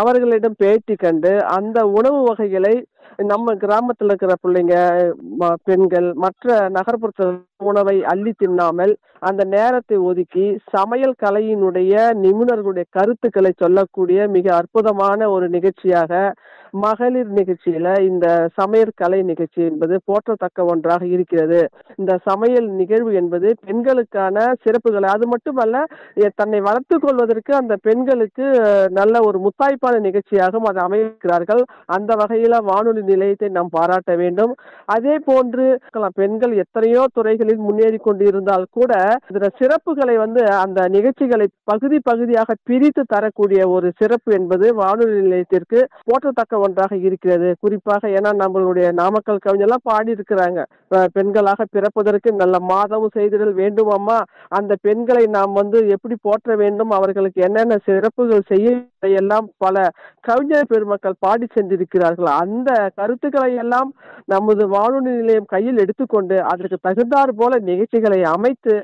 அவர்களிடம் பேட்டி கண்டு அந்த உணவு வகைகளை நம்ம கிராமத்தில் இருக்கிற பிள்ளைங்க, பெண்கள் மற்ற நகர்ப்புற உணவை அள்ளி தின்னாமல் அந்த நேரத்தை ஒதுக்கி சமையல் கலையினுடைய நிபுணர்களுடைய கருத்துக்களை சொல்லக்கூடிய மிக அற்புதமான ஒரு நிகழ்ச்சியாக மகளிர் நிகழ்ச்சியில இந்த சமையல் கலை நிகழ்ச்சி என்பது போற்றத்தக்க ஒன்றாக இருக்கிறது. இந்த சமையல் நிகழ்வு என்பது பெண்களுக்கான சிறப்புகளை, அது மட்டுமல்ல தன்னை வளர்த்து கொள்வதற்கு அந்த பெண்களுக்கு நல்ல ஒரு முத்தாய்ப்பான நிகழ்ச்சியாகவும் அதை அமைக்கிறார்கள். அந்த வகையில வானொலி நிலையத்தை நாம் பாராட்ட வேண்டும். அதே போன்று பெண்கள் எத்தனையோ துறைகளில் முன்னேறி கொண்டு இருந்தால் கூட இந்த சிறப்புகளை அந்த நிகழ்ச்சிகளை பகுதி பகுதியாக பிரித்து தரக்கூடிய ஒரு சிறப்பு என்பது வானொலி நிலையத்திற்கு போற்றத்தக்க ஒன்றாக இருக்கிறது. குறிப்பாக ஏன்னா நம்மளுடைய நாமக்கல் கவிஞெல்லாம் பாடி இருக்கிறாங்க, பெண்களாக பிறப்பதற்கு நல்ல மாதமும் செய்திடல் வேண்டும் அம்மா, அந்த பெண்களை நாம் எப்படி போற்ற வேண்டும், அவர்களுக்கு என்னென்ன சிறப்புகள் செய்ய எல்லாம் பல கவிஞர் பெருமக்கள் பாடி சென்றிருக்கிறார்கள். அந்த கருத்துக்களை எல்லாம் நமது வானொலி நிலையம் கையில் எடுத்துக்கொண்டு அதற்கு தகுந்தாற் போல நிகழ்ச்சிகளை அமைத்து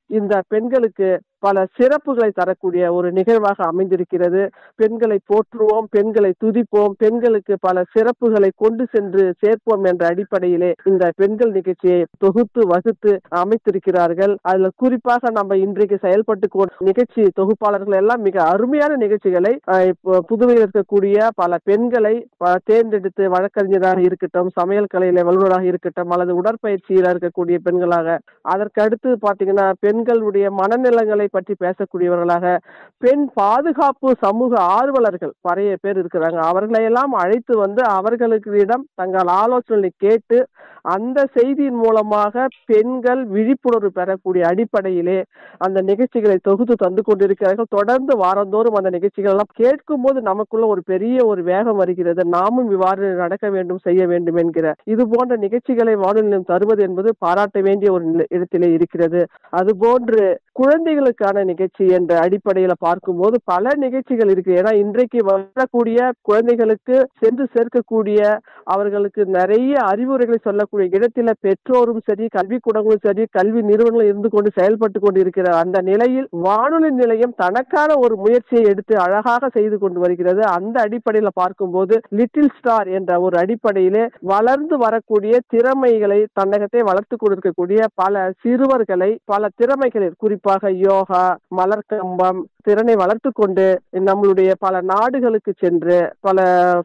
இந்த பெண்களுக்கு
பல சிறப்புகளை தரக்கூடிய ஒரு நிகழ்வாக அமைந்திருக்கிறது. பெண்களை போற்றுவோம், பெண்களை துதிப்போம், பெண்களுக்கு பல சிறப்புகளை கொண்டு சென்று சேர்ப்போம் என்ற அடிப்படையிலே இந்த பெண்கள் நிகழ்ச்சியை தொகுத்து வகுத்து அமைத்திருக்கிறார்கள். அதுல குறிப்பாக நம்ம இன்றைக்கு செயல்பட்டு நிகழ்ச்சி தொகுப்பாளர்கள் எல்லாம் மிக அருமையான நிகழ்ச்சிகளை புதுவையில் இருக்கக்கூடிய பல பெண்களை தேர்ந்தெடுத்து வழக்கறிஞராக இருக்கட்டும், சமையல் கலையில வல்லுநராக இருக்கட்டும், அல்லது உடற்பயிற்சியில இருக்கக்கூடிய பெண்களாக, அதற்கு அடுத்து பாத்தீங்கன்னா பெண்களுடைய மனநிலங்களை பற்றி பேசக்கூடியவர்களாக, பெண் பாதுகாப்பு சமூக ஆர்வலர்கள் நிறைய பேர் இருக்கிறாங்க. அவர்களையெல்லாம் அழைத்து வந்து அவர்களுக்கிடம் தங்கள் ஆலோசனை கேட்டு அந்த செய்தியின் மூலமாக பெண்கள் விழிப்புணர்வு பெறக்கூடிய அடிப்படையிலே அந்த நிகழ்ச்சிகளை தொகுத்து தந்து கொண்டிருக்கிறார்கள். தொடர்ந்து வாரந்தோறும் அந்த நிகழ்ச்சிகள் எல்லாம் கேட்கும் போது நமக்குள்ள ஒரு பெரிய ஒரு வேகம் வருகிறது. நாமும் இவ்வாறு நடக்க வேண்டும், செய்ய வேண்டும் என்கிற இது போன்ற நிகழ்ச்சிகளை வானொலியிலும் தருவது என்பது பாராட்ட வேண்டிய ஒரு இடத்திலே இருக்கிறது. அதுபோன்று குழந்தைகளுக்கான நிகழ்ச்சி என்ற அடிப்படையில பார்க்கும்போது பல நிகழ்ச்சிகள் இருக்கு. ஏன்னா இன்றைக்கு வரக்கூடிய குழந்தைகளுக்கு சென்று சேர்க்கக்கூடிய, அவர்களுக்கு நிறைய அறிவுரைகளை சொல்லக்கூடிய இடத்தில பெற்றோரும் சரி, கல்விக்கூடங்களும் சரி, கல்வி நிறுவனங்களும் இருந்து கொண்டு செயல்பட்டு கொண்டு இருக்கிற அந்த நிலையில் வானொலி நிலையம் தனக்கான ஒரு முயற்சியை எடுத்து அழகாக செய்து கொண்டு வருகிறது. அந்த அடிப்படையில பார்க்கும்போது லிட்டில் ஸ்டார் என்ற ஒரு அடிப்படையிலே வளர்ந்து வரக்கூடிய திறமைகளை தன்னகத்தை வளர்த்து கொண்டிருக்கக்கூடிய பல சிறுவர்களை, பல திறமைகளில் குறிப்பாக யோகா, மலர்கம்பம் திறனை வளர்த்து கொண்டு நம்மளுடைய பல நாடுகளுக்கு சென்று பல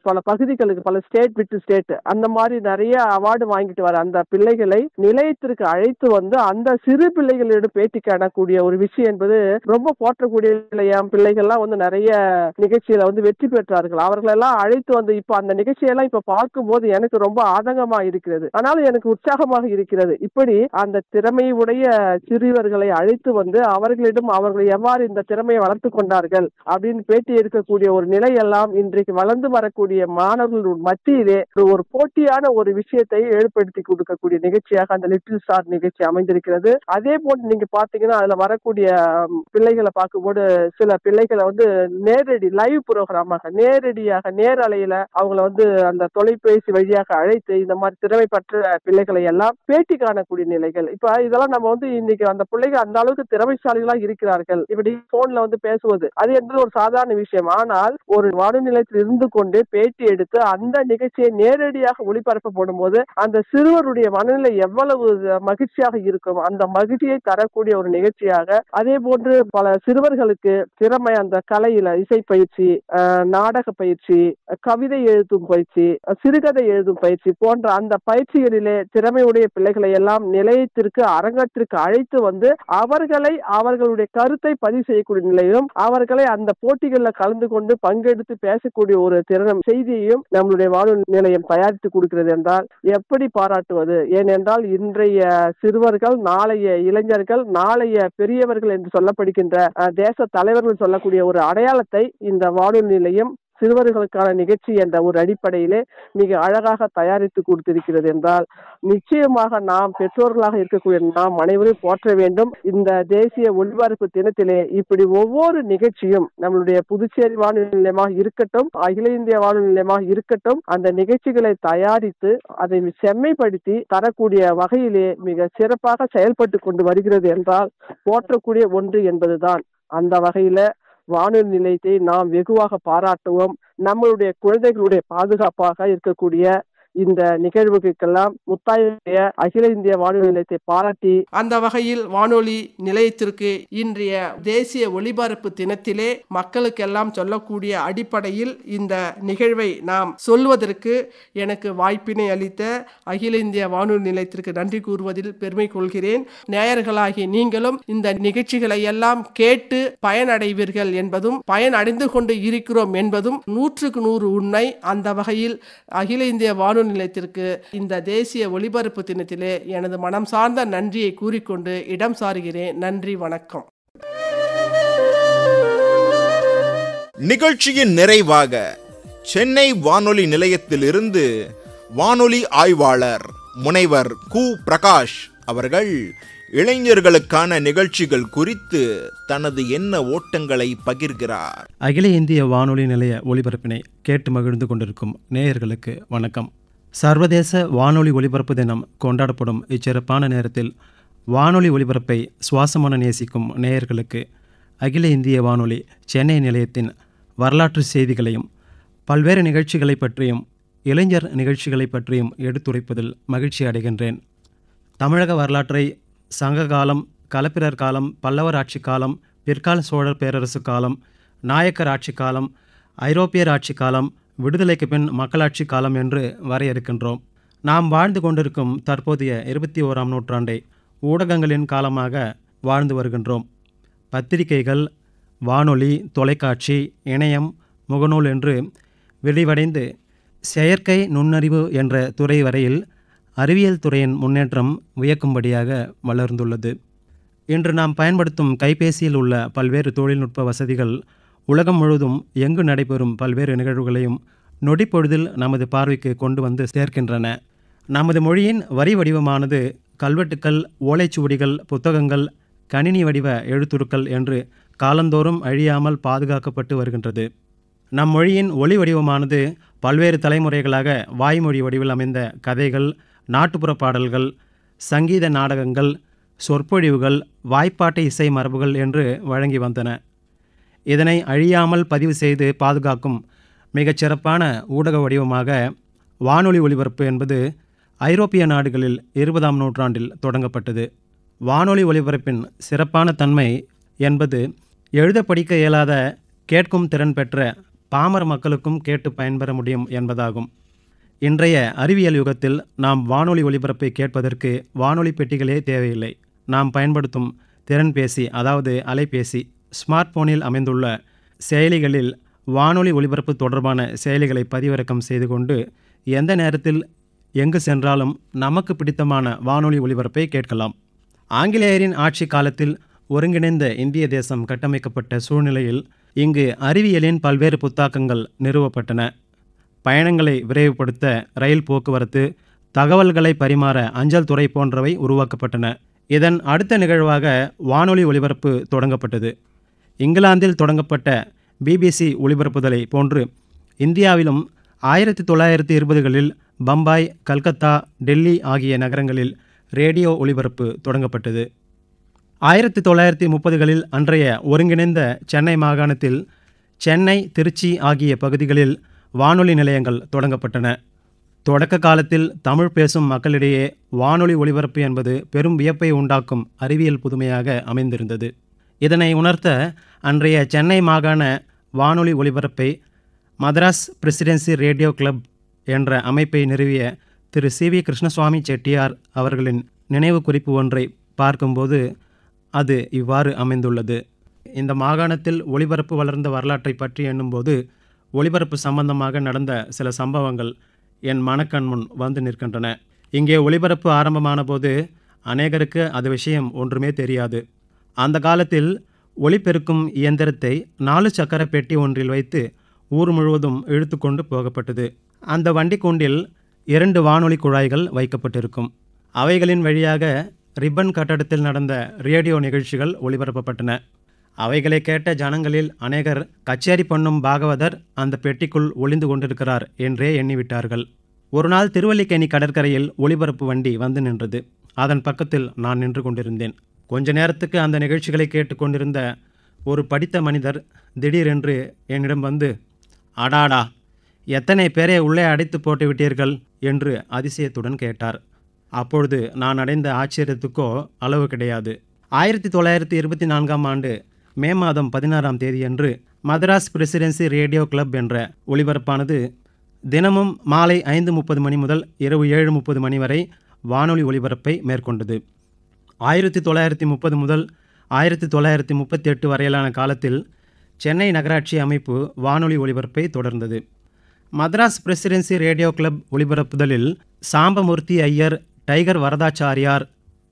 பல பகுதிகளுக்கு, பல ஸ்டேட் விட்டு ஸ்டேட் அந்த மாதிரி நிறைய அவார்டு வாங்கிட்டு வர அந்த பிள்ளைகளை நிலையத்திற்கு அழைத்து வந்து அந்த சிறு பிள்ளைகளிடம் பேட்டி காணக்கூடிய ஒரு விஷயம் என்பது ரொம்ப போற்றக்கூடிய நிலையம். பிள்ளைகள்லாம் வந்து நிறைய நிகழ்ச்சியில வந்து வெற்றி பெற்றார்கள். அவர்களெல்லாம் அழைத்து வந்து இப்ப அந்த நிகழ்ச்சியெல்லாம் இப்ப பார்க்கும் போது எனக்கு ரொம்ப ஆதங்கமா இருக்கிறது, ஆனாலும் எனக்கு உற்சாகமாக இருக்கிறது. இப்படி அந்த திறமையுடைய சிறுவர்களை அழைத்து வந்து அவர்களிடம் அவர்கள் எவ்வாறு இந்த திறமையை வளர்த்து கொண்டார்கள் அப்படின்னு பேட்டி எடுக்கக்கூடிய ஒரு நிலையெல்லாம் இன்றைக்கு வளர்ந்து வரக்கூடிய மாணவர்கள் மத்தியிலே ஒரு போட்டியான ஒரு விஷயத்தை ஏற்படுத்தி கொடுக்கக்கூடிய நிகழ்ச்சியாக அந்த லிட்டில் ஸ்டார் நிகழ்ச்சி அமைந்திருக்கிறது. அதே போன்று நீங்க பாத்தீங்கன்னா அதுல வரக்கூடிய பிள்ளைகளை பார்க்கும்போது சில பிள்ளைகளை வந்து நேரடி லைவ் புரோகிராமாக நேரடியாக நேரலையில அவங்கள வந்து அந்த தொலைபேசி வழியாக அழைத்து இந்த மாதிரி திறமை பெற்ற பிள்ளைகளை எல்லாம் பேட்டி காணக்கூடிய நிலைகள். இப்ப இதெல்லாம் நம்ம வந்து இன்னைக்கு அந்த பிள்ளைகள் அந்த அளவுக்கு திறமைசாலிகளா இருக்கிறார்கள். இப்படி போன்ல வந்து பேசுவது அது என்பது ஒரு சாதாரண விஷயம். ஆனால் ஒரு வானொலி நிலையத்தில் இருந்து கொண்டு பேட்டி எடுத்து அந்த நிகழ்ச்சியை நேரடியாக ஒளிபரப்ப போடும்போது அந்த சிறுவருடைய மனநிலை எவ்வளவு மகிழ்ச்சியாக இருக்கும், அந்த மகிழ்ச்சியை தரக்கூடிய ஒரு நிகழ்ச்சியாக. அதே போன்று பல சிறுவர்களுக்கு திறமை அந்த கலையில இசை பயிற்சி, நாடக பயிற்சி, கவிதை எழுதும் பயிற்சி, சிறுகதை எழுதும் பயிற்சி போன்ற அந்த பயிற்சிகளிலே திறமையுடைய பிள்ளைகளை எல்லாம் நிலையத்திற்கு, அரங்கத்திற்கு அழைத்து வந்து அவர்களை அவர்களுடைய கருத்தை பதிவு செய்யக்கூடிய நிலையிலும் அவர்களை அந்த போட்டிகளில் கலந்து கொண்டு பங்கெடுத்து பேசக்கூடிய ஒரு திறன் செய்தியையும் நம்மளுடைய வானொலி நிலையம் தயாரித்து கொடுக்கிறது என்றால் எப்படி பாராட்டுவது? ஏனென்றால் இன்றைய சிறுவர்கள் நாளைய இளைஞர்கள், நாளைய பெரியவர்கள் என்று சொல்லப்படுகின்ற தேச தலைவர்கள் சொல்லக்கூடிய ஒரு அடையாளத்தை இந்த வானொலி நிலையம் சிறுவர்களுக்கான நிகழ்ச்சி என்ற ஒரு அடிப்படையிலே மிக அழகாக தயாரித்து கொடுத்திருக்கிறது என்றால் நிச்சயமாக நாம் பெற்றோர்களாக இருக்கக்கூடிய நாம் அனைவரும் போற்ற வேண்டும். இந்த தேசிய ஒலிபரப்பு தினத்திலே இப்படி ஒவ்வொரு நிகழ்ச்சியும் நம்மளுடைய புதுச்சேரி வானொலி நிலையமாக இருக்கட்டும், அகில இந்திய வானொலி நிலையமாக இருக்கட்டும், அந்த நிகழ்ச்சிகளை தயாரித்து அதை செம்மைப்படுத்தி தரக்கூடிய வகையிலே மிக சிறப்பாக செயல்பட்டு கொண்டு வருகிறது என்றால் போற்றக்கூடிய ஒன்று என்பதுதான். அந்த வகையில வானொலி நிலையத்தை நாம் வெகுவாக பாராட்டுவோம். நம்மளுடைய குழந்தைகளுடைய பாதுகாப்பாக இருக்கக்கூடிய இந்த நிகழ்வுகளுக்கெல்லாம் முத்தாய அகில இந்திய வானொலி நிலையத்தை பாராட்டி
அந்த வகையில் வானொலி நிலையத்திற்கு இன்றைய தேசிய ஒலிபரப்பு தினத்திலே மக்களுக்கெல்லாம் சொல்லக்கூடிய அடிப்படையில் இந்த நிகழ்வை நாம் சொல்வதற்கு எனக்கு வாய்ப்பினை அளித்த அகில இந்திய வானொலி நிலையத்திற்கு நன்றி கூறுவதில் பெருமை கொள்கிறேன். நேயர்களாகிய நீங்களும் இந்த நிகழ்ச்சிகளை எல்லாம் கேட்டு பயனடைவீர்கள் என்பதும் பயனடைந்து கொண்டு இருக்கிறோம் என்பதும் 100% உண்மை. அந்த வகையில் அகில இந்திய வானொலி நிலையத்திற்கு இந்த தேசிய ஒலிபரப்பு தினத்திலே எனது மனம் சார்ந்த நன்றியை கூறிக்கொண்டு இடம் சாருகிறேன். நன்றி, வணக்கம்.
நிகழ்ச்சியின் நிறைவாக சென்னை வானொலி நிலையத்திலிருந்து வானொலி ஆய்வாளர் முனைவர் கு. பிரகாஷ் அவர்கள் இளைஞர்களுக்கான நிகழ்ச்சிகள் குறித்து தனது எண்ண ஓட்டங்களை பகிர்கிறார்.
அகில இந்திய வானொலி நிலைய ஒலிபரப்பினை கேட்டு மகிழ்ந்து கொண்டிருக்கும் நேயர்களுக்கு வணக்கம். சர்வதேச வானொலி ஒலிபரப்பு தினம் கொண்டாடப்படும் இச்சிறப்பான நேரத்தில் வானொலி ஒலிபரப்பை சுவாசமான நேசிக்கும் நேயர்களுக்கு அகில இந்திய வானொலி சென்னை நிலையத்தின் வரலாற்று செய்திகளையும் பல்வேறு நிகழ்ச்சிகளை பற்றியும் இளைஞர் நிகழ்ச்சிகளை பற்றியும் எடுத்துரைப்பதில் மகிழ்ச்சி அடைகின்றேன். தமிழக வரலாற்றை சங்க காலம், களப்பிரர் காலம், பல்லவர் ஆட்சி காலம், பிற்கால சோழர் பேரரசு காலம், நாயக்கர் ஆட்சி காலம், ஐரோப்பியர் ஆட்சி காலம், விடுதலைக்கு பின் மக்களாட்சி காலம் என்று வரையறுக்கின்றோம். நாம் வாழ்ந்து கொண்டிருக்கும் தற்போதைய 21ஆம் நூற்றாண்டை ஊடகங்களின் காலமாக வாழ்ந்து வருகின்றோம். பத்திரிகைகள், வானொலி, தொலைக்காட்சி, இணையம், முகநூல் என்று விரிவடைந்து செயற்கை நுண்ணறிவு என்ற துறை வரையில் அறிவியல் துறையின் முன்னேற்றம் வியக்கும்படியாக வளர்ந்துள்ளது. இன்று நாம் பயன்படுத்தும் கைபேசியில் உள்ள பல்வேறு தொழில்நுட்ப வசதிகள் உலகம் முழுவதும் எங்கு நடைபெறும் பல்வேறு நிகழ்வுகளையும் நொடிப்பொழுதில் நமது பார்வைக்கு கொண்டு வந்து சேர்க்கின்றன. நமது மொழியின் வரி வடிவமானது கல்வெட்டுக்கள், ஓலைச்சுவடிகள், புத்தகங்கள், கணினி வடிவ எழுத்துருக்கள் என்று காலந்தோறும் அழியாமல் பாதுகாக்கப்பட்டு வருகின்றது. நம் மொழியின் ஒலி வடிவமானது பல்வேறு தலைமுறைகளாக வாய்மொழி வடிவில் அமைந்த கதைகள், நாட்டுப்புற பாடல்கள், சங்கீத நாடகங்கள், சொற்பொழிவுகள், வாய்ப்பாட்டு இசை மரபுகள் என்று வழங்கி வந்தன. இதனை அழியாமல் பதிவு செய்து பாதுகாக்கும் மிகச்சிறப்பான ஊடக வடிவமாக வானொலி ஒலிபரப்பு என்பது ஐரோப்பிய நாடுகளில் 20ஆம் நூற்றாண்டில் தொடங்கப்பட்டது. வானொலி ஒலிபரப்பின் சிறப்பான தன்மை என்பது எழுத படிக்க இயலாத கேட்கும் திறன் பெற்ற பாமர மக்களுக்கும் கேட்டு பயன்பெற முடியும் என்பதாகும். இன்றைய அறிவியல் யுகத்தில் நாம் வானொலி ஒலிபரப்பை கேட்பதற்கு வானொலி பெட்டிகளே தேவையில்லை. நாம் பயன்படுத்தும் திறன்பேசி, அதாவது அலைபேசி, ஸ்மார்ட் போனில் அமைந்துள்ள செயலிகளில் வானொலி ஒலிபரப்பு தொடர்பான செயலிகளை பதிவிறக்கம் செய்து கொண்டு எந்த நேரத்தில் எங்கு சென்றாலும் நமக்கு பிடித்தமான வானொலி ஒலிபரப்பை கேட்கலாம். ஆங்கிலேயரின் ஆட்சி காலத்தில் ஒருங்கிணைந்த இந்திய தேசம் கட்டமைக்கப்பட்ட சூழ்நிலையில் இங்கு அறிவியலின் பல்வேறு புத்தாக்கங்கள் நிறுவப்பட்டன. பயணங்களை விரைவுபடுத்த ரயில் போக்குவரத்து, தகவல்களை பரிமாற அஞ்சல் துறை போன்றவை உருவாக்கப்பட்டன. இதன் அடுத்த நிகழ்வாக வானொலி ஒலிபரப்பு தொடங்கப்பட்டது. இங்கிலாந்தில் தொடங்கப்பட்ட பிபிசி ஒலிபரப்புதலை போன்று இந்தியாவிலும் 1920களில் பம்பாய், கல்கத்தா, டெல்லி ஆகிய நகரங்களில் ரேடியோ ஒலிபரப்பு தொடங்கப்பட்டது. 1930களில் அன்றைய ஒருங்கிணைந்த சென்னை மாகாணத்தில் சென்னை, திருச்சி ஆகிய பகுதிகளில் வானொலி நிலையங்கள் தொடங்கப்பட்டன. தொடக்க காலத்தில் தமிழ் பேசும் மக்களிடையே வானொலி ஒலிபரப்பு என்பது பெரும் வியப்பை உண்டாக்கும் அறிவியல் புதுமையாக அமைந்திருந்தது. இதனை உணர்த்த அன்றைய சென்னை மாகாண வானொலி ஒலிபரப்பை மதராஸ் பிரசிடென்சி ரேடியோ கிளப் என்ற அமைப்பை நிறுவிய திரு சி.வி. கிருஷ்ணசுவாமி செட்டியார் அவர்களின் நினைவு குறிப்பு ஒன்றை பார்க்கும்போது அது இவ்வாறு அமைந்துள்ளது. இந்த மாகாணத்தில் ஒலிபரப்பு வளர்ந்த வரலாற்றை பற்றி எண்ணும்போது ஒலிபரப்பு சம்பந்தமாக நடந்த சில சம்பவங்கள் என் மனக்கண் முன் வந்து நிற்கின்றன. இங்கே ஒலிபரப்பு ஆரம்பமான போது அநேகருக்கு அது விஷயம் ஒன்றுமே தெரியாது. அந்த காலத்தில் ஒலிபெருக்கும் இயந்திரத்தை 4 சக்கர பெட்டி ஒன்றில் வைத்து ஊர் முழுவதும் இழுத்து கொண்டு போகப்பட்டது. அந்த வண்டிக்கூண்டில் 2 வானொலி குழாய்கள் வைக்கப்பட்டிருக்கும். அவைகளின் வழியாக ரிப்பன் கட்டடத்தில் நடந்த ரேடியோ நிகழ்ச்சிகள் ஒளிபரப்பப்பட்டன. அவைகளை கேட்ட ஜனங்களில் அநேகர் கச்சேரி பண்ணும் பாகவதர் அந்த பெட்டிக்குள் ஒளிந்து கொண்டிருக்கிறார் என்றே எண்ணிவிட்டார்கள். ஒரு நாள் திருவல்லிக்கேணி கடற்கரையில் ஒளிபரப்பு வண்டி வந்து நின்றது. அதன் பக்கத்தில் நான் நின்று கொண்டிருந்தேன். கொஞ்ச நேரத்துக்கு அந்த நிகழ்ச்சிகளை கேட்டுக்கொண்டிருந்த ஒரு படித்த மனிதர் திடீரென்று என்னிடம் வந்து, அடாடா, எத்தனை பேரை உள்ளே அடைத்து போட்டு விட்டீர்கள் என்று அதிசயத்துடன் கேட்டார். அப்பொழுது நான் அடைந்த ஆச்சரியத்துக்கோ அளவு கிடையாது. 1924ஆம் ஆண்டு மே மாதம் 16ஆம் தேதியன்று மதராஸ் பிரசிடென்சி ரேடியோ கிளப் என்ற ஒலிபரப்பானது தினமும் மாலை 5:30 மணி முதல் இரவு 7:30 மணி வரை வானொலி ஒலிபரப்பை மேற்கொண்டது. 1930 முதல் 1938 வரையிலான காலத்தில் சென்னை நகராட்சி அமைப்பு வானொலி ஒலிபரப்பை தொடர்ந்தது. மதராஸ் பிரசிடென்சி ரேடியோ கிளப் ஒலிபரப்புதலில் சாம்பமூர்த்தி ஐயர், டைகர் வரதாச்சாரியார்,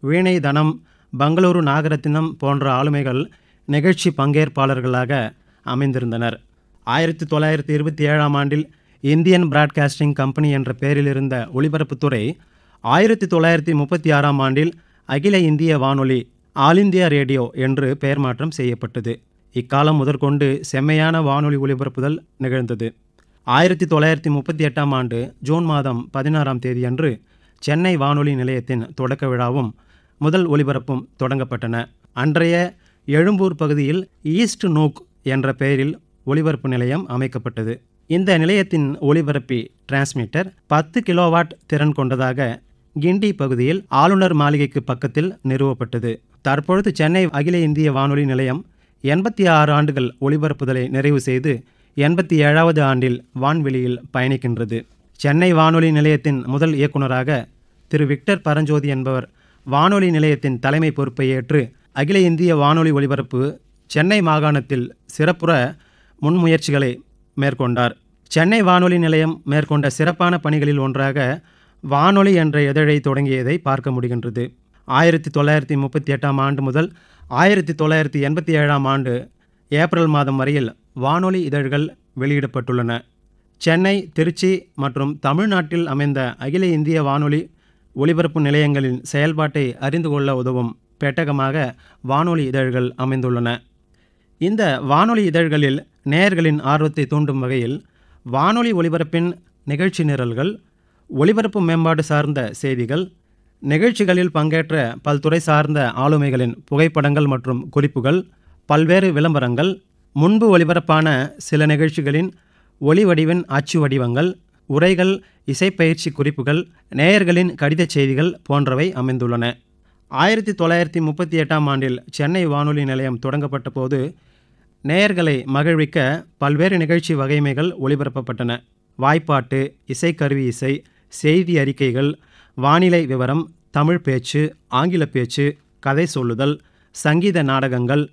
வீணை தனம், பெங்களூரு நாகரத்தினம் போன்ற ஆளுமைகள் நிகழ்ச்சி பங்கேற்பாளர்களாக அமைந்திருந்தனர். 1927ஆம் ஆண்டில் இந்தியன் பிராட்காஸ்டிங் கம்பெனி என்ற பெயரில் இருந்த ஒலிபரப்புத்துறை 1936ஆம் ஆண்டில் அகில இந்திய வானொலி, ஆல் இந்தியா ரேடியோ என்று பெயர் மாற்றம் செய்யப்பட்டது. இக்காலம் முதற்கொண்டு செம்மையான வானொலி ஒலிபரப்புதல் நிகழ்ந்தது. 1938ஆம் ஆண்டு ஜூன் மாதம் 16ஆம் தேதியன்று சென்னை வானொலி நிலையத்தின் தொடக்க விழாவும் முதல் ஒலிபரப்பும் தொடங்கப்பட்டன. அன்றைய எழும்பூர் பகுதியில் ஈஸ்ட் நோக் என்ற பெயரில் ஒலிபரப்பு நிலையம் அமைக்கப்பட்டது. இந்த நிலையத்தின் ஒலிபரப்பி டிரான்ஸ்மிட்டர் 10 கிலோவாட் திறன் கொண்டதாக கிண்டி பகுதியில் ஆளுநர் மாளிகைக்கு பக்கத்தில் நிறுவப்பட்டது. தற்பொழுது சென்னை அகில இந்திய வானொலி நிலையம் 86 ஆண்டுகள் ஒலிபரப்புதலை நிறைவு செய்து 87வது ஆண்டில் வான்வெளியில் பயணிக்கின்றது. சென்னை வானொலி நிலையத்தின் முதல் இயக்குநராக திரு விக்டர் பரஞ்சோதி என்பவர் வானொலி நிலையத்தின் தலைமை பொறுப்பை ஏற்று அகில இந்திய வானொலி ஒலிபரப்பு சென்னை மாகாணத்தில் சிறப்புற முன்முயற்சிகளை மேற்கொண்டார். சென்னை வானொலி நிலையம் மேற்கொண்ட சிறப்பான பணிகளில் ஒன்றாக வானொலி என்ற இதழை தொடங்கியதை பார்க்க முடிகின்றது. 1938ஆம் ஆண்டு முதல் 1987ஆம் ஆண்டு ஏப்ரல் மாதம் வரையில் வானொலி இதழ்கள் வெளியிடப்பட்டுள்ளன. சென்னை, திருச்சி மற்றும் தமிழ்நாட்டில் அமைந்த அகில இந்திய வானொலி ஒலிபரப்பு நிலையங்களின் செயல்பாட்டை அறிந்து கொள்ள உதவும் பெட்டகமாக வானொலி இதழ்கள் அமைந்துள்ளன. இந்த வானொலி இதழ்களில் நேயர்களின் ஆர்வத்தை தூண்டும் வகையில் வானொலி ஒலிபரப்பின் நிகழ்ச்சி நிரல்கள், ஒலிபரப்பு மேம்பாடு சார்ந்த செய்திகள், நிகழ்ச்சிகளில் பங்கேற்ற பல்துறை சார்ந்த ஆளுமைகளின் புகைப்படங்கள் மற்றும் குறிப்புகள், பல்வேறு விளம்பரங்கள், முன்பு ஒலிபரப்பான சில நிகழ்ச்சிகளின் ஒலி வடிவின் அச்சு வடிவங்கள், உரைகள், இசைப்பயிற்சி குறிப்புகள், நேயர்களின் கடிதச் செய்திகள் போன்றவை அமைந்துள்ளன. 1938ஆம் ஆண்டில் சென்னை வானொலி நிலையம் தொடங்கப்பட்ட போது நேயர்களை மகிழ்விக்க பல்வேறு நிகழ்ச்சி வகைமைகள் ஒலிபரப்பப்பட்டன. வாய்ப்பாட்டு, இசைக்கருவி இசை, செய்தி அறிக்கைகள், வானிலை விவரம், தமிழ் பேச்சு, ஆங்கில பேச்சு, கதை சொல்லுதல், சங்கீத நாடகங்கள்,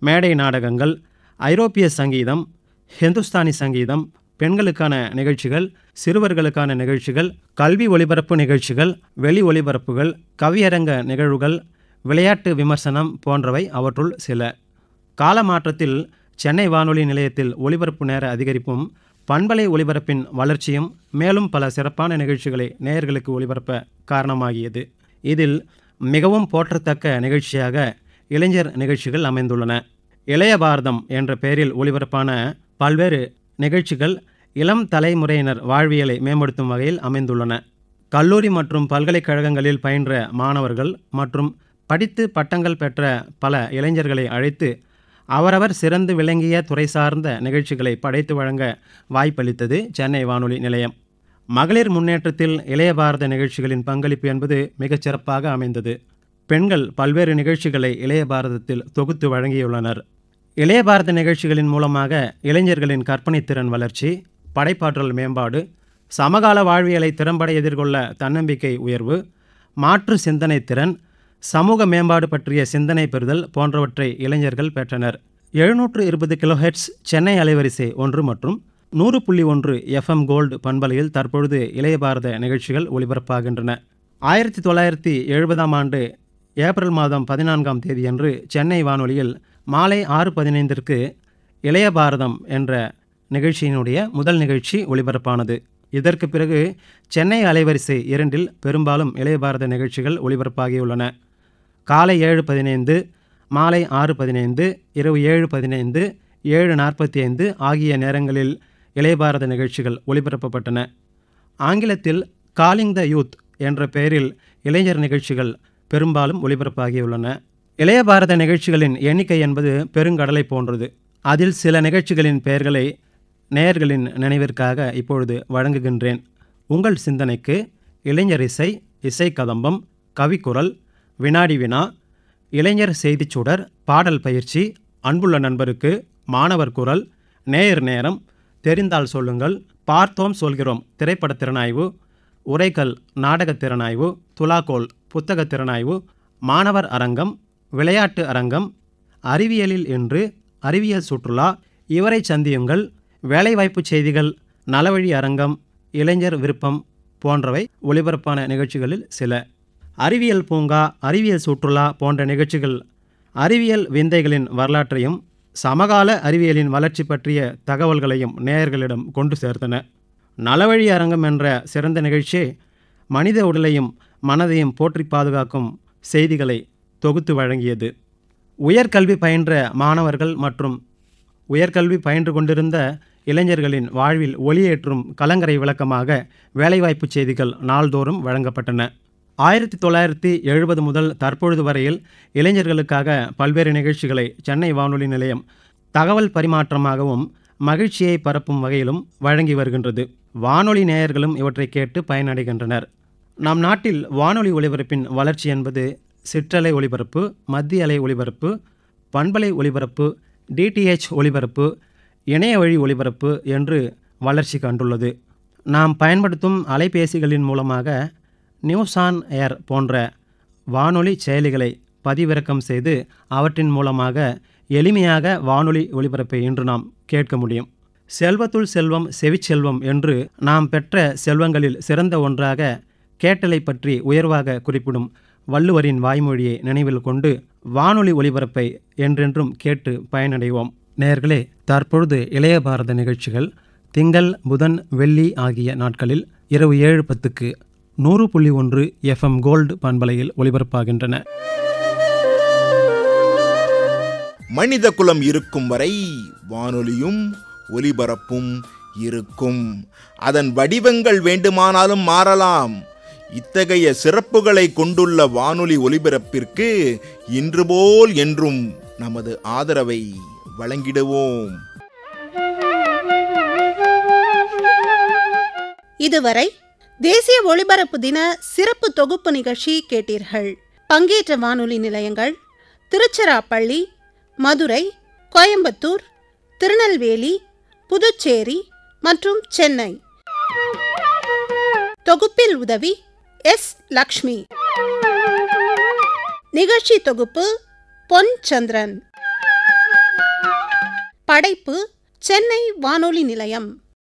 மேடை நாடகங்கள், ஐரோப்பிய சங்கீதம், ஹிந்துஸ்தானி சங்கீதம், பெண்களுக்கான நிகழ்ச்சிகள், சிறுவர்களுக்கான நிகழ்ச்சிகள், கல்வி ஒலிபரப்பு நிகழ்ச்சிகள், வெளி ஒலிபரப்புகள், கவியரங்க நிகழ்வுகள், விளையாட்டு விமர்சனம் போன்றவை அவற்றுள் சில. காலமாற்றத்தில் சென்னை வானொலி நிலையத்தில் ஒலிபரப்பு நேர அதிகரிப்பும் பண்பலை ஒலிபரப்பின் வளர்ச்சியும் மேலும் பல சிறப்பான நிகழ்ச்சிகளை நேயர்களுக்கு ஒலிபரப்ப காரணமாகியது. இதில் மிகவும் போற்றத்தக்க நிகழ்ச்சியாக இளைஞர் நிகழ்ச்சிகள் அமைந்துள்ளன. இளைய பாரதம் என்ற பெயரில் ஒலிபரப்பான பல்வேறு நிகழ்ச்சிகள் இளம் தலைமுறையினர் வாழ்வியலை மேம்படுத்தும் வகையில் அமைந்துள்ளன. கல்லூரி மற்றும் பல்கலைக்கழகங்களில் பயின்ற மாணவர்கள் மற்றும் படித்து பட்டங்கள் பெற்ற பல இளைஞர்களை அழைத்து அவரவர் சிறந்து விளங்கிய துறை சார்ந்த நிகழ்ச்சிகளை படைத்து வழங்க வாய்ப்பளித்தது சென்னை வானொலி நிலையம். மகளிர் முன்னேற்றத்தில் இளைய பாரத நிகழ்ச்சிகளின் பங்களிப்பு என்பது மிகச் சிறப்பாக அமைந்தது. பெண்கள் பல்வேறு நிகழ்ச்சிகளை இளைய பாரதத்தில் தொகுத்து வழங்கியுள்ளனர். இளைய பாரத நிகழ்ச்சிகளின் மூலமாக இளைஞர்களின் கற்பனை திறன் வளர்ச்சி, படைப்பாற்றல் மேம்பாடு, சமகால வாழ்வியலை திறம்பட எதிர்கொள்ள தன்னம்பிக்கை உயர்வு, மாற்று சிந்தனை திறன், சமூக மேம்பாடு பற்றிய சிந்தனை பெறுதல் போன்றவற்றை இளைஞர்கள் பெற்றனர். 720 கிலோஹெர்ட்ஸ் சென்னை அலைவரிசை 1 மற்றும் 100.1 FM கோல்டு பண்பலையில் தற்பொழுது இளைய பாரத நிகழ்ச்சிகள் ஒலிபரப்பாகின்றன. 1970ஆம் ஆண்டு ஏப்ரல் மாதம் 14ஆம் தேதியன்று சென்னை வானொலியில் மாலை 6:15ற்கு இளைய பாரதம் என்ற நிகழ்ச்சியினுடைய முதல் நிகழ்ச்சி ஒலிபரப்பானது. இதற்கு பிறகு சென்னை அலைவரிசை 2இல் பெரும்பாலும் இளைய பாரத நிகழ்ச்சிகள் ஒலிபரப்பாகியுள்ளன. காலை 7:15, மாலை 6:15, இரவு 7:15, 7:45 ஆகிய நேரங்களில் இளைய பாரத நிகழ்ச்சிகள் ஒலிபரப்பப்பட்டன. ஆங்கிலத்தில் காலிங் த யூத் என்ற பெயரில் இளைஞர் நிகழ்ச்சிகள் பெரும்பாலும் ஒலிபரப்பாகியுள்ளன. இளைய பாரத நிகழ்ச்சிகளின் எண்ணிக்கை என்பது பெருங்கடலை போன்றது. அதில் சில நிகழ்ச்சிகளின் பெயர்களை நேயர்களின் நினைவிற்காக இப்பொழுது வழங்குகின்றேன். உங்கள் சிந்தனைக்கு இளைஞர் இசை, இசை கதம்பம், கவிக்குரல், வினாடி வினா, இளைஞர் செய்திச்சுடர், பாடல் பயிற்சி, அன்புள்ள நண்பருக்கு, மாணவர் குரல், நேயர் நேரம், தெரிந்தால் சொல்லுங்கள், பார்த்தோம் சொல்கிறோம் திரைப்பட திறனாய்வு, உரைக்கல் நாடக திறனாய்வு, துலாக்கோல் புத்தக திறனாய்வு, மாணவர் அரங்கம், விளையாட்டு அரங்கம், அறிவியலில் இன்று, அறிவியல் சுற்றுலா, இவரை சந்தியுங்கள், வேலைவாய்ப்பு செய்திகள், நலவழி அரங்கம், இளைஞர் விருப்பம் போன்றவை ஒலிபரப்பான நிகழ்ச்சிகளில் சில. அறிவியல் பூங்கா, அறிவியல் சுற்றுலா போன்ற நிகழ்ச்சிகள் அறிவியல் விந்தைகளின் வரலாற்றையும் சமகால அறிவியலின் வளர்ச்சி பற்றிய தகவல்களையும் நேயர்களிடம் கொண்டு சேர்த்தன. நலவழி அரங்கம் என்ற சிறந்த நிகழ்ச்சி மனித உடலையும் மனதையும் போற்றி பாதுகாக்கும் செய்திகளை தொகுத்து வழங்கியது. உயர்கல்வி பயின்ற மாணவர்கள் மற்றும் உயர்கல்வி பயின்று கொண்டிருந்த இளைஞர்களின் வாழ்வில் ஒளியேற்றும் கலங்கரை விளக்கமாக வேலைவாய்ப்பு செய்திகள் நாள்தோறும் வழங்கப்பட்டன. 1970 முதல் தற்பொழுது வரையில் இளைஞர்களுக்காக பல்வேறு நிகழ்ச்சிகளை சென்னை வானொலி நிலையம் தகவல் பரிமாற்றமாகவும் மகிழ்ச்சியை பரப்பும் வகையிலும் வழங்கி வருகின்றது. வானொலி நேயர்களும் இவற்றை கேட்டு பயனடைகின்றனர். நம் நாட்டில் வானொலி ஒலிபரப்பின் வளர்ச்சி என்பது சிற்றலை ஒலிபரப்பு, மத்திய அலை ஒலிபரப்பு, பண்பலை ஒலிபரப்பு, டிடிஹெச் ஒலிபரப்பு, இணைய வழி ஒலிபரப்பு என்று வளர்ச்சி கண்டுள்ளது. நாம் பயன்படுத்தும் அலைபேசிகளின் மூலமாக நியூஸ் ஆன் ஏர் போன்ற வானொலி செயலிகளை பதிவிறக்கம் செய்து அவற்றின் மூலமாக எளிமையாக வானொலி ஒலிபரப்பை இன்று நாம் கேட்க முடியும். செல்வத்துள் செல்வம் செவிச்செல்வம் என்று நாம் பெற்ற செல்வங்களில் சிறந்த ஒன்றாக கேட்டலை பற்றி உயர்வாக குறிப்பிடும் வள்ளுவரின் வாய்மொழியை நினைவில் கொண்டு வானொலி ஒலிபரப்பை என்றென்றும் கேட்டு பயனடைவோம். நேயர்களே, தற்பொழுது இளைய பாரத நிகழ்ச்சிகள் திங்கள், புதன், வெள்ளி ஆகிய நாட்களில் இரவு 7:10 100.1 FM கோல்டு பண்பலையில் ஒலிபரப்பாகின்றன.
மனித குலம் இருக்கும் வரை வானொலியும் ஒலிபரப்பும் இருக்கும். அதன் வடிவங்கள் வேண்டுமானாலும் மாறலாம். இத்தகைய சிறப்புகளை கொண்டுள்ள வானொலி ஒலிபரப்பிற்கு இன்று போல் என்றும் நமது ஆதரவை வழங்கிடுவோம்.
இதுவரை தேசிய ஒலிபரப்பு தின சிறப்பு தொகுப்பு நிகழ்ச்சி கேட்டீர்கள். பங்கேற்ற வானொலி நிலையங்கள் திருச்சிராப்பள்ளி, மதுரை, கோயம்புத்தூர், திருநெல்வேலி, புதுச்சேரி மற்றும் சென்னை. தொகுப்பில் உதவி எஸ். லக்ஷ்மி. நிகழ்ச்சி தொகுப்பு பொன் சந்திரன். படைப்பு சென்னை வானொலி நிலையம்.